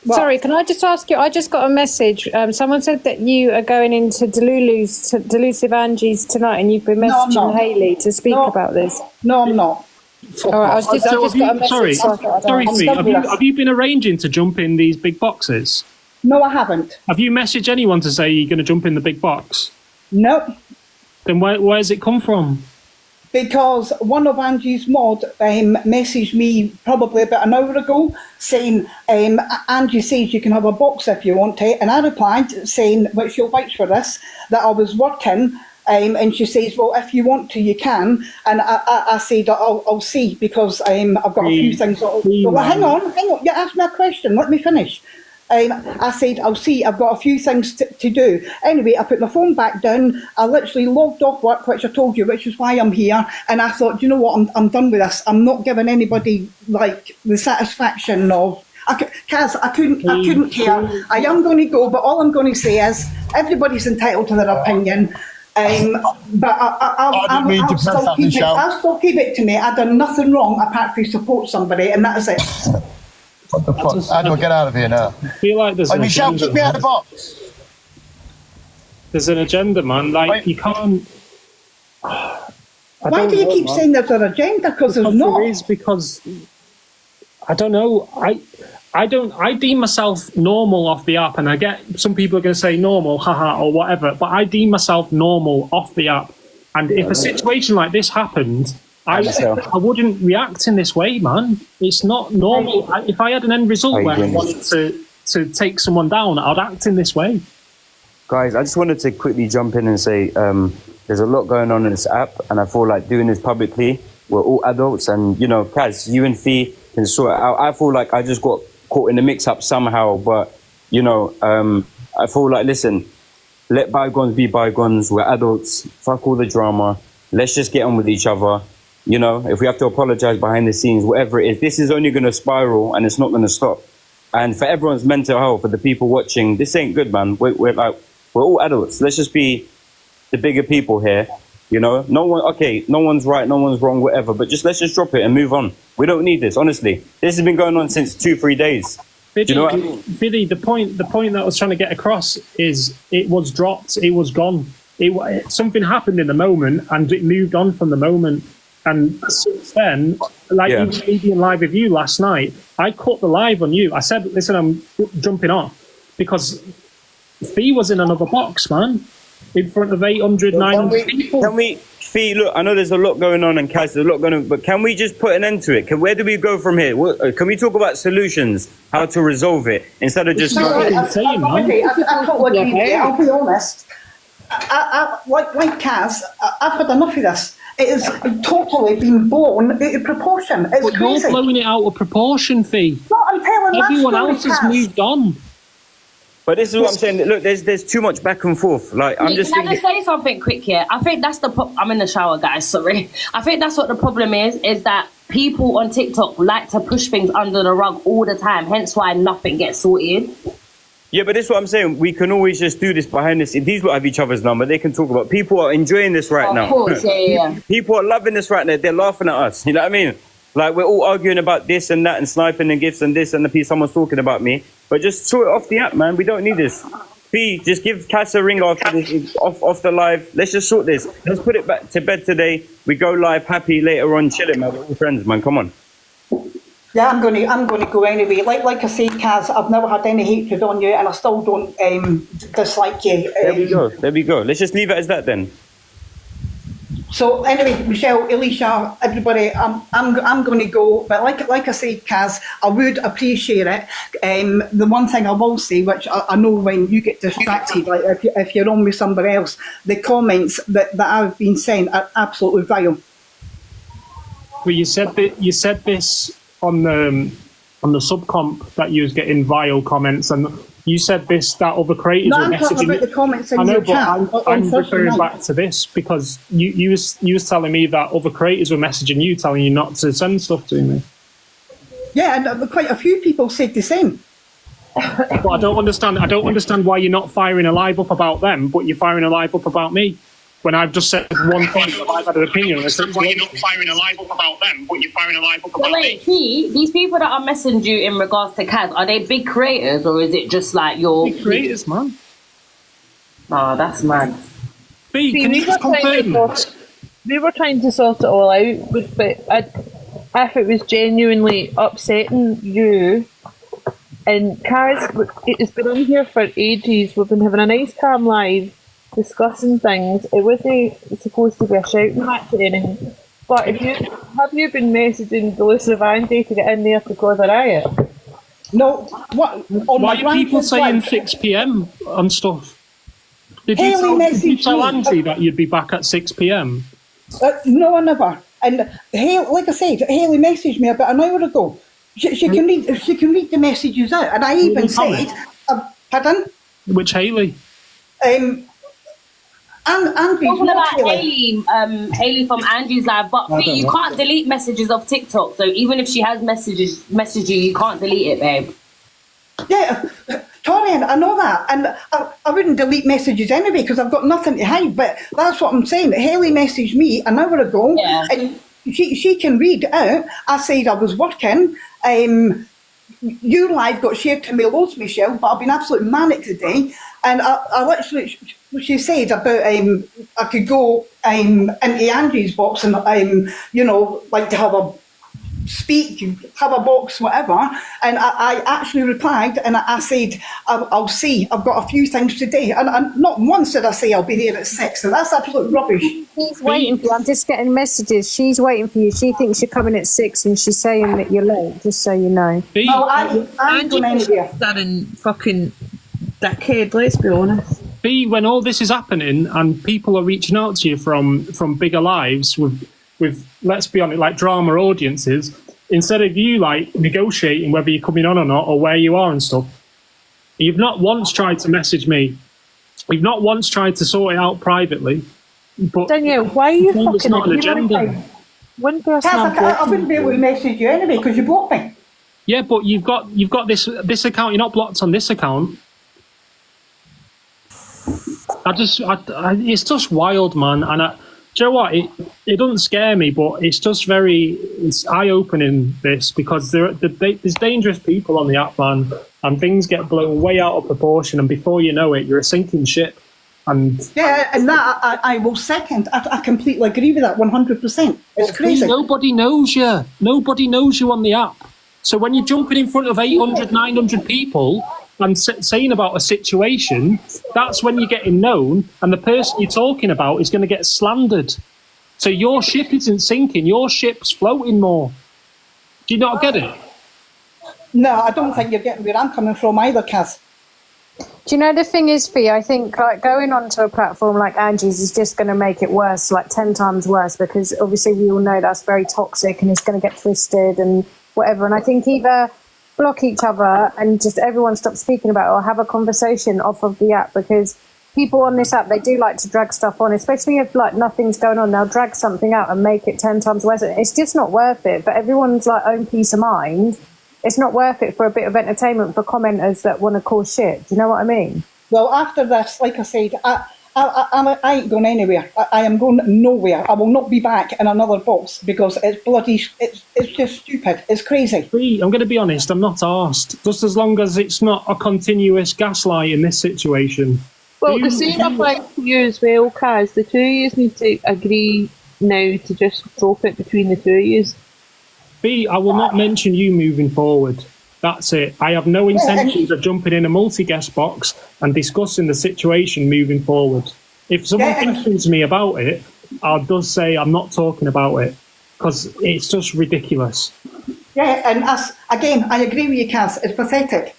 [SPEAKER 8] Well,
[SPEAKER 1] Sorry, can I just ask you? I just got a message. Someone said that you are going into Delusive Angie's tonight, and you've been messaging Hayley to speak about this.
[SPEAKER 8] No, I'm not.
[SPEAKER 1] All right, I just got a message.
[SPEAKER 3] Sorry, Fee, have you been arranging to jump in these big boxes?
[SPEAKER 8] No, I haven't.
[SPEAKER 3] Have you messaged anyone to say you're going to jump in the big box?
[SPEAKER 8] No.
[SPEAKER 3] Then where's it come from?
[SPEAKER 8] Because one of Angie's mod messaged me probably about an hour ago saying, Angie says you can have a box if you want to, and I replied saying, which you'll wait for this, that I was working, and she says, well, if you want to, you can, and I said, I'll see, because I've got a few things. Well, hang on, you asked me a question, let me finish. I said, I'll see, I've got a few things to do. Anyway, I put my phone back down. I literally logged off work, which I told you, which is why I'm here. And I thought, you know what, I'm done with this. I'm not giving anybody, like, the satisfaction of... Kaz, I couldn't care. I am going to go, but all I'm going to say is, everybody's entitled to their opinion. But I'll still keep it to me. I've done nothing wrong apart from support somebody, and that is it.
[SPEAKER 9] What the fuck? How do I get out of here now?
[SPEAKER 3] I feel like there's
[SPEAKER 9] Michelle, keep me out of the box.
[SPEAKER 3] There's an agenda, man. Like, you can't...
[SPEAKER 8] Why do you keep saying there's an agenda? Because there's not.
[SPEAKER 3] There is, because... I don't know. I deem myself normal off the app, and I get some people are going to say normal, haha, or whatever, but I deem myself normal off the app. And if a situation like this happened... I wouldn't react in this way, man. It's not normal. If I had an end result where I wanted to take someone down, I'd act in this way.
[SPEAKER 10] Guys, I just wanted to quickly jump in and say there's a lot going on in this app, and I feel like doing this publicly, we're all adults, and, you know, Kaz, you and Fee can sort it out. I feel like I just got caught in the mix-up somehow, but, you know, I feel like, listen, let bygones be bygones. We're adults. Fuck all the drama. Let's just get on with each other. You know, if we have to apologize behind the scenes, whatever it is, this is only going to spiral and it's not going to stop. And for everyone's mental health, for the people watching, this ain't good, man. We're all adults. Let's just be the bigger people here. You know, no one's right, no one's wrong, whatever. But let's just drop it and move on. We don't need this, honestly. This has been going on since 2-3 days.
[SPEAKER 3] Biddy, you know what I mean? Biddy, the point that I was trying to get across is it was dropped, it was gone. Something happened in the moment, and it moved on from the moment. And since then, even me being live with you last night, I cut the live on you. I said, listen, I'm jumping off, because Fee was in another box, man, in front of 800, 900 people.
[SPEAKER 10] Can we, Fee, look, I know there's a lot going on, and Kaz, there's a lot going on, but can we just put an end to it? Where do we go from here? Can we talk about solutions, how to resolve it, instead of just...
[SPEAKER 8] I'll be honest. Like Kaz, I've had enough of this. It is totally been blown out of proportion. It's
[SPEAKER 3] but
[SPEAKER 8] crazy.
[SPEAKER 3] You're blowing it out of proportion, Fee.
[SPEAKER 8] No, I'm telling
[SPEAKER 3] everyone else has moved on.
[SPEAKER 10] But this is what I'm saying. Look, there's too much back and forth. Like, I'm just.
[SPEAKER 11] Can I just say something quick here? I think that's the. I'm in the shower, guys. Sorry. I think that's what the problem is that people on TikTok like to push things under the rug all the time. Hence why nothing gets sorted.
[SPEAKER 10] Yeah, but this is what I'm saying. We can always just do this behind the scenes. These will have each other's number. They can talk about. People are enjoying this right now.
[SPEAKER 11] Of course, yeah.
[SPEAKER 10] People are loving this right now. They're laughing at us. You know what I mean? Like, we're all arguing about this and that and sniping and gifts and this and the piece someone's talking about me. But just sort it off the app, man. We don't need this. P, just give Cass a ring after this, off the live. Let's just sort this. Let's put it back to bed today. We go live happy later on, chilling, man. We're all friends, man. Come on.
[SPEAKER 8] Yeah, I'm going to go anyway. Like I say, Kaz, I've never had any hatred on you, and I still don't dislike you.
[SPEAKER 10] There we go. There we go. Let's just leave it as that then.
[SPEAKER 8] So anyway, Michelle, Alicia, everybody, I'm going to go. But like I said, Kaz, I would appreciate it. The one thing I will say, which I know when you get distracted, like if you're on with somebody else, the comments that I've been saying are absolutely vile.
[SPEAKER 3] Well, you said this on the subcomp that you was getting vile comments, and you said that other creators
[SPEAKER 8] No,
[SPEAKER 3] were
[SPEAKER 8] I'm talking
[SPEAKER 3] messaging.
[SPEAKER 8] about the comments in
[SPEAKER 3] I know,
[SPEAKER 8] your
[SPEAKER 3] but
[SPEAKER 8] chat.
[SPEAKER 3] I'm referring back to this because you was telling me that other creators were messaging you, telling you not to send stuff to me.
[SPEAKER 8] Yeah, and quite a few people said the same.
[SPEAKER 3] But I don't understand why you're not firing a live up about them, but you're firing a live up about me. When I've just said one thing, I've had an opinion. Why you're not firing a live up about them, but you're firing a live up about me?
[SPEAKER 11] See, these people that are messaging you in regards to Kaz, are they big creators or is it just like your
[SPEAKER 3] big creators, man?
[SPEAKER 11] Oh, that's mad.
[SPEAKER 3] B, can you just confirm this?
[SPEAKER 5] We were trying to sort it all out, but if it was genuinely upsetting you, and Kaz, it's been on here for ages. We've been having a nice calm live, discussing things. It wasn't supposed to be a shouting match or anything. But have you been messaging Delusive Andy to get in there to cause a riot?
[SPEAKER 8] No. What?
[SPEAKER 3] Why are people saying 6 p.m. and stuff? Did you tell Andy that you'd be back at 6 p.m?
[SPEAKER 8] No, I never. And like I said, Hayley messaged me about an hour ago. She can read. She can read the messages out, and I even said, "Pardon."
[SPEAKER 3] Which Hayley?
[SPEAKER 8] Andrew's
[SPEAKER 11] talking
[SPEAKER 8] not
[SPEAKER 11] about
[SPEAKER 8] Hayley.
[SPEAKER 11] Hayley from Andrew's live, but Fee, you can't delete messages of TikTok. So even if she has messaged you can't delete it, babe.
[SPEAKER 8] Yeah, Torian, I know that, and I wouldn't delete messages anyway because I've got nothing to hide. But that's what I'm saying. Hayley messaged me an hour ago, and she can read it out. I said I was working. You live got shared to me loads, Michelle, but I've been absolutely manic today, and I literally. She said about I could go into Andrew's box and like to have a speak, have a box, whatever. And I actually replied and I said I'll see. I've got a few things today, and not once did I say I'll be there at 6. And that's absolute rubbish.
[SPEAKER 1] She's waiting for you. I'm just getting messages. She's waiting for you. She thinks you're coming at 6, and she's saying that you're late. Just so you know.
[SPEAKER 8] No, I'm going anywhere.
[SPEAKER 4] That in fucking dickhead. Let's be honest.
[SPEAKER 3] B, when all this is happening and people are reaching out to you from bigger lives with let's be honest, like drama audiences, instead of you like negotiating whether you're coming on or not or where you are and stuff, you've not once tried to message me. You've not once tried to sort it out privately. But
[SPEAKER 5] Danielle, why are you fucking
[SPEAKER 3] not an agenda?
[SPEAKER 5] One person
[SPEAKER 8] I wouldn't be able to message you anyway because you blocked me.
[SPEAKER 3] Yeah, but you've got this account. You're not blocked on this account. It's just wild, man. And do you know what? It doesn't scare me, but it's just it's eye-opening, this, because there's dangerous people on the app, man, and things get blown way out of proportion, and before you know it, you're a sinking ship. And
[SPEAKER 8] yeah, and that I will second. I completely agree with that 100%. It's crazy.
[SPEAKER 3] Nobody knows you. Nobody knows you on the app. So when you're jumping in front of 800, 900 people and saying about a situation, that's when you're getting known, and the person you're talking about is going to get slandered. So your ship isn't sinking, your ship's floating more. Do you not get it?
[SPEAKER 8] No, I don't think you're getting where I'm coming from either, Kaz.
[SPEAKER 1] Do you know the thing is, Fee, I think like going onto a platform like Angie's is just going to make it worse, like 10 times worse, because obviously we all know that's very toxic and it's going to get twisted and whatever. And I think either block each other and just everyone stop speaking about it, or have a conversation off of the app, because people on this app, they do like to drag stuff on, especially if like nothing's going on. They'll drag something out and make it 10 times worse. It's just not worth it for everyone's like own peace of mind. It's not worth it for a bit of entertainment for commenters that want to cause shit. Do you know what I mean?
[SPEAKER 8] Well, after this, like I said, I ain't going anywhere. I am going nowhere. I will not be back in another box because it's bloody, it's just stupid. It's crazy.
[SPEAKER 3] I'm going to be honest, I'm not arsed. Just as long as it's not a continuous gaslight in this situation.
[SPEAKER 5] Well, the same applies to you as well, Kaz. The two of you need to agree now to just drop it between the two of you.
[SPEAKER 3] B, I will not mention you moving forward. That's it. I have no intentions of jumping in a multi-guest box and discussing the situation moving forward. If someone questions me about it, I'll just say I'm not talking about it because it's just ridiculous.
[SPEAKER 8] Yeah, and again, I agree with you, Kaz. It's pathetic.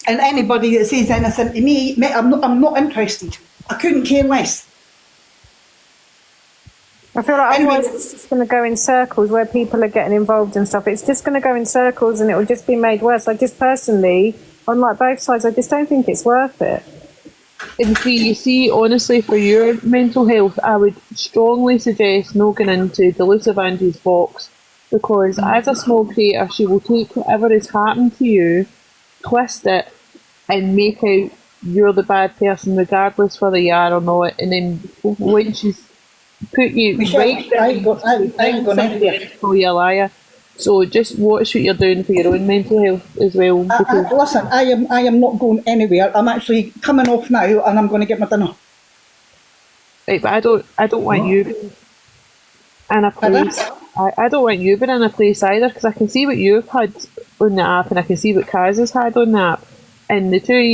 [SPEAKER 8] And anybody that says anything to me, mate, I'm not interested. I couldn't care less.
[SPEAKER 1] I feel like otherwise it's just going to go in circles where people are getting involved and stuff. It's just going to go in circles and it will just be made worse. I just personally, on like both sides, I just don't think it's worth it.
[SPEAKER 5] And you see, honestly, for your mental health, I would strongly suggest not going into Delusive Angie's box, because as a small creator, she will take whatever has happened to you, twist it, and make out you're the bad person, regardless whether you are or not. And then when she's put you right, call you a liar. So just watch what you're doing for your own mental health as well.
[SPEAKER 8] Listen, I am not going anywhere. I'm actually coming off now, and I'm going to get my dinner.
[SPEAKER 5] Right, but I don't want you in a place. I don't want you being in a place either, because I can see what you've had on the app, and I can see what Kaz has had on the app, and the two of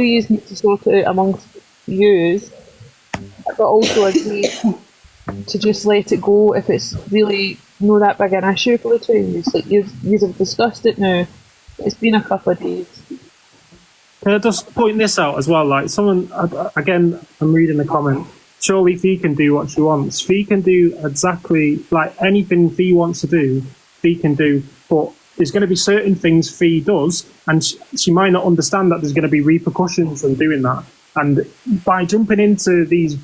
[SPEAKER 5] yous need to sort it out amongst yous, but also agree to just let it go if it's really not that big an issue for the two of yous. Like you have discussed it now. It's been a couple of days.
[SPEAKER 3] Can I just point this out as well? Like someone, again, I'm reading the comment. Surely Fee can do what she wants. Fee can do exactly like anything Fee wants to do. Fee can do, but there's going to be certain things Fee does, and she might not understand that there's going to be repercussions from doing that. And by jumping into these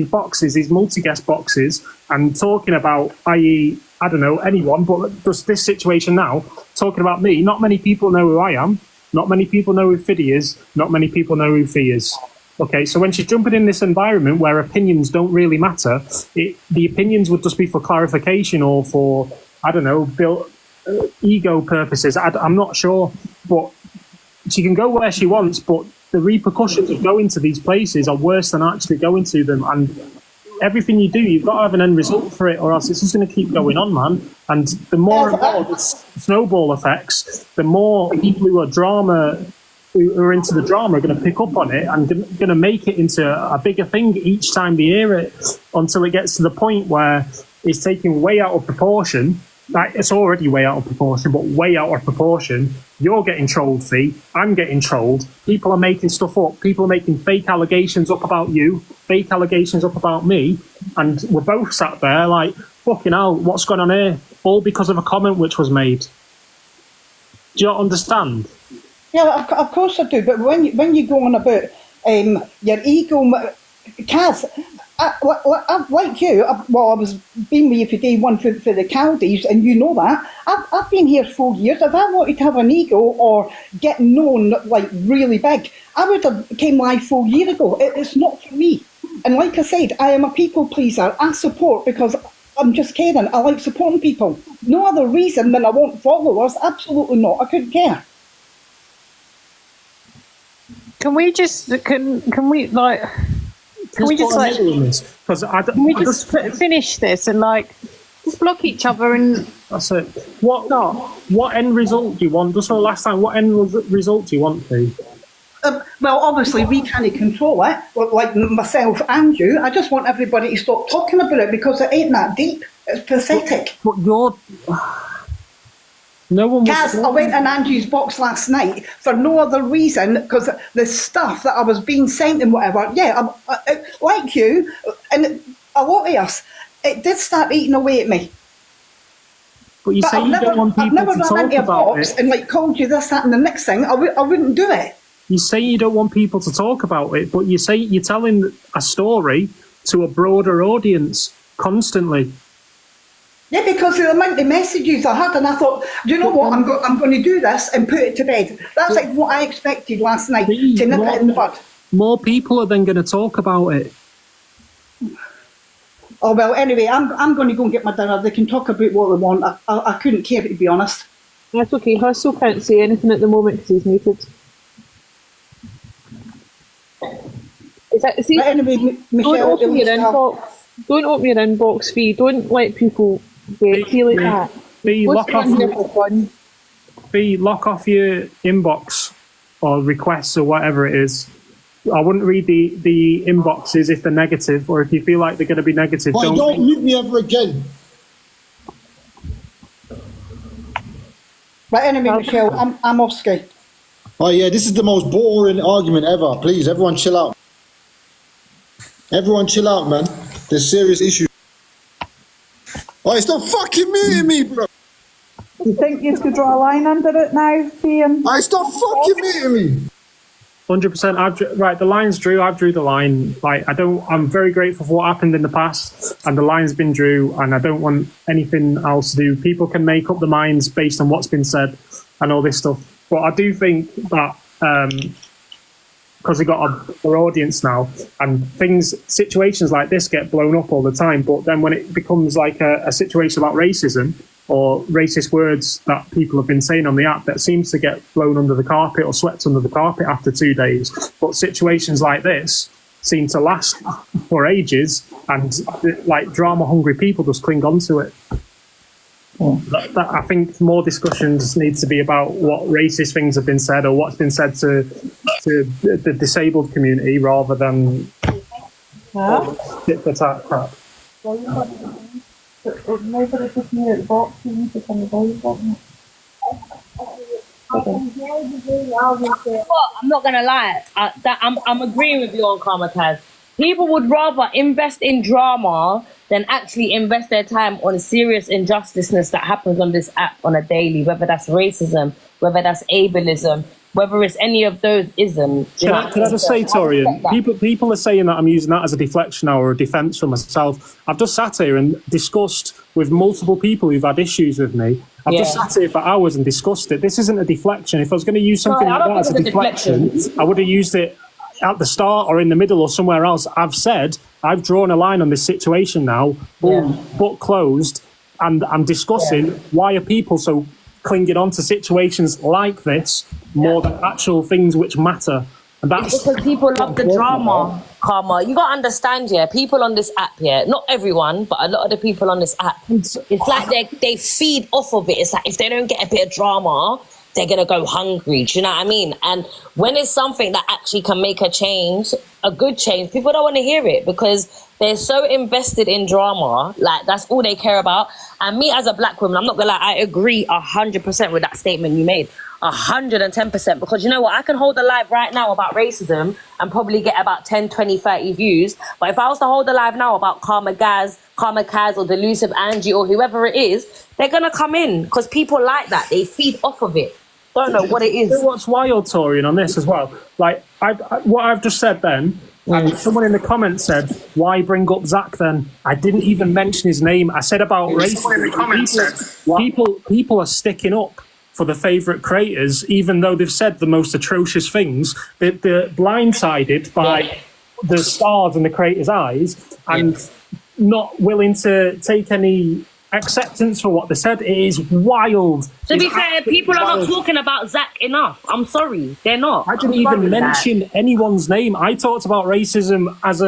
[SPEAKER 3] boxes, these multi-guest boxes, and talking about, i.e., I don't know, anyone, but just this situation now, talking about me, not many people know who I am. Not many people know who Fiddy is. Not many people know who Fee is. Okay, so when she's jumping in this environment where opinions don't really matter, the opinions would just be for clarification or for, I don't know, ego purposes. I'm not sure, but she can go where she wants, but the repercussions of going to these places are worse than actually going to them. And everything you do, you've got to have an end result for it, or else it's just going to keep going on, man. And the more and more the snowball effects, the more people who are into the drama are going to pick up on it and going to make it into a bigger thing each time they hear it, until it gets to the point where it's taken way out of proportion. Like, it's already way out of proportion, but way out of proportion. You're getting trolled, Fee. I'm getting trolled. People are making stuff up. People are making fake allegations up about you, fake allegations up about me, and we're both sat there like, fucking hell, what's going on here? All because of a comment which was made. Do you not understand?
[SPEAKER 8] Yeah, of course I do. But when you go on about your ego, Kaz, like you, I was being with you for day one for the Chaldees, and you know that. I've been here 4 years. If I wanted to have an ego or get known like really big, I would have came live 4 years ago. It's not for me. And like I said, I am a people pleaser. I support because I'm just caring. I like supporting people. No other reason than I want followers. Absolutely not. I couldn't care.
[SPEAKER 1] Can we just can we finish this and like just block each other and
[SPEAKER 3] that's it. What end result do you want? Just for the last time, what end result do you want, Fee?
[SPEAKER 8] Well, obviously we can't control it, like myself and you. I just want everybody to stop talking about it because it ain't that deep. It's pathetic.
[SPEAKER 3] But you're... No one
[SPEAKER 8] Kaz, I went in Angie's box last night for no other reason because the stuff that I was being sent and whatever, yeah, like you, and a lot of us, it did start eating away at me.
[SPEAKER 3] But you say you don't want people to talk about it.
[SPEAKER 8] And like called you this, that and the next thing, I wouldn't do it.
[SPEAKER 3] You say you don't want people to talk about it, but you say you're telling a story to a broader audience constantly.
[SPEAKER 8] Yeah, because the amount of messages I had, and I thought, do you know what, I'm going to do this and put it to bed. That's like what I expected last night, to nip it in the bud.
[SPEAKER 3] More people are then going to talk about it.
[SPEAKER 8] Oh, well, anyway, I'm going to go and get my dinner. They can talk about what they want. I couldn't care, to be honest.
[SPEAKER 5] That's okay. Hustle can't say anything at the moment because he's muted. See,
[SPEAKER 8] anyway, Michelle,
[SPEAKER 5] don't open your inbox. Don't open your inbox, Fee. Don't let people get feel like that.
[SPEAKER 3] Fee,
[SPEAKER 5] What's
[SPEAKER 3] lock
[SPEAKER 5] going
[SPEAKER 3] off.
[SPEAKER 5] here for fun?
[SPEAKER 3] Fee, lock off your inbox or requests or whatever it is. I wouldn't read the inboxes if they're negative, or if you feel like they're going to be negative.
[SPEAKER 12] Why don't mute me ever again?
[SPEAKER 8] Right, anyway, Michelle, I'm off Sky.
[SPEAKER 12] Oh yeah, this is the most boring argument ever. Please, everyone chill out. Everyone chill out, man. There's serious issues. Oh, stop fucking muting me, bro.
[SPEAKER 7] You think you could draw a line under it now, Fian?
[SPEAKER 12] I stop fucking muting me.
[SPEAKER 3] 100%. Right, the line's drew. I've drew the line. Like, I'm very grateful for what happened in the past, and the line's been drew, and I don't want anything else to do. People can make up their minds based on what's been said and all this stuff. But I do think that because we got our audience now, and situations like this get blown up all the time. But then when it becomes like a situation about racism or racist words that people have been saying on the app, that seems to get blown under the carpet or swept under the carpet after 2 days. But situations like this seem to last for ages, and like drama-hungry people just cling on to it. I think more discussions need to be about what racist things have been said or what's been said to the disabled community, rather than tit for tat crap.
[SPEAKER 5] Nobody just near the box. You need to send the volume button.
[SPEAKER 11] I'm not gonna lie. I'm agreeing with you on Karma Kaz. People would rather invest in drama than actually invest their time on serious injusticeness that happens on this app on a daily, whether that's racism, whether that's ableism, whether it's any of those isms.
[SPEAKER 3] Can I just say, Torian, people are saying that I'm using that as a deflection or a defence for myself. I've just sat here and discussed with multiple people who've had issues with me. I've just sat here for hours and discussed it. This isn't a deflection. If I was going to use something like that as a deflection, I would have used it at the start or in the middle or somewhere else. I've said I've drawn a line on this situation now, book closed, and I'm discussing why are people so clinging on to situations like this more than actual things which matter. And that's
[SPEAKER 11] because people love the drama, Karma. You got to understand, people on this app, not everyone, but a lot of the people on this app, it's like they feed off of it. It's like if they don't get a bit of drama, they're going to go hungry. Do you know what I mean? And when it's something that actually can make a change, a good change, people don't want to hear it because they're so invested in drama. Like, that's all they care about. And me as a black woman, I'm not going to lie, I agree 100% with that statement you made. 110%. Because you know what? I can hold a live right now about racism and probably get about 10, 20, 30 views. But if I was to hold a live now about Karma Kaz or Delusive Angie or whoever it is, they're going to come in because people like that. They feed off of it. Don't know what it is.
[SPEAKER 3] You know what's wild, Torian, on this as well? Like, what I've just said then, and someone in the comments said, why bring up Zach then? I didn't even mention his name. I said about racism. People are sticking up for the favourite creators, even though they've said the most atrocious things. They're blindsided by the stars in the creators' eyes and not willing to take any acceptance for what they said. It is wild.
[SPEAKER 11] To be fair, people are not talking about Zach enough. I'm sorry, they're not.
[SPEAKER 3] I didn't even mention anyone's name. I talked about racism as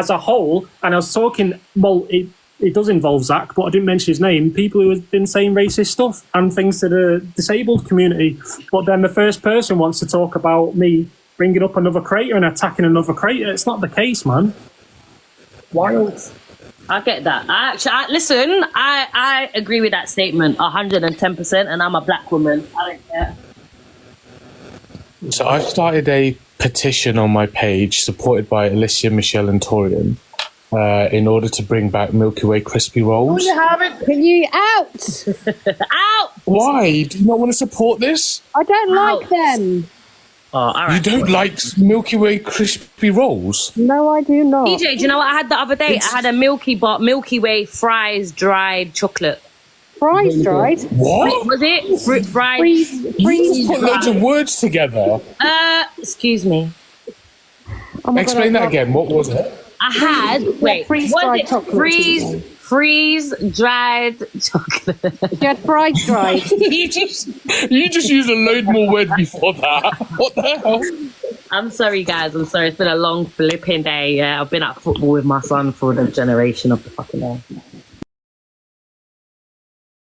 [SPEAKER 3] a whole, and I was talking. Well, it does involve Zach, but I didn't mention his name. People who have been saying racist stuff and things to the disabled community. But then the first person wants to talk about me bringing up another creator and attacking another creator. It's not the case, man. Wild.
[SPEAKER 11] I get that. I agree with that statement 110%, and I'm a black woman. I don't care.
[SPEAKER 13] So I've started a petition on my page supported by Alicia, Michelle and Torian in order to bring back Milky Way crispy rolls.
[SPEAKER 14] You haven't. Can you out?
[SPEAKER 11] Out!
[SPEAKER 13] Why? Do you not want to support this?
[SPEAKER 14] I don't like them.
[SPEAKER 11] Oh, all right.
[SPEAKER 13] You don't like Milky Way crispy rolls?
[SPEAKER 14] No, I do not.
[SPEAKER 11] DJ, do you know what I had the other day? I had a Milky Way fries dried chocolate.
[SPEAKER 14] Fries dried?
[SPEAKER 13] What?
[SPEAKER 11] Was it? Fried?
[SPEAKER 14] Freeze
[SPEAKER 13] put loads of words together.
[SPEAKER 11] Excuse me.
[SPEAKER 14] Oh my
[SPEAKER 13] Explain
[SPEAKER 14] God,
[SPEAKER 13] that again. What was it?
[SPEAKER 11] I had,
[SPEAKER 14] freeze-dried chocolate.
[SPEAKER 11] Freeze-dried chocolate.
[SPEAKER 14] You had fries dried.
[SPEAKER 13] you just used a load more words before that. What the hell?
[SPEAKER 11] I'm sorry, guys. I'm sorry. It's been a long flipping day. Yeah, I've been at football with my son for the generation of the fucking day.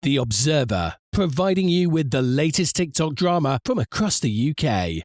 [SPEAKER 15] The Observer, providing you with the latest TikTok drama from across the UK.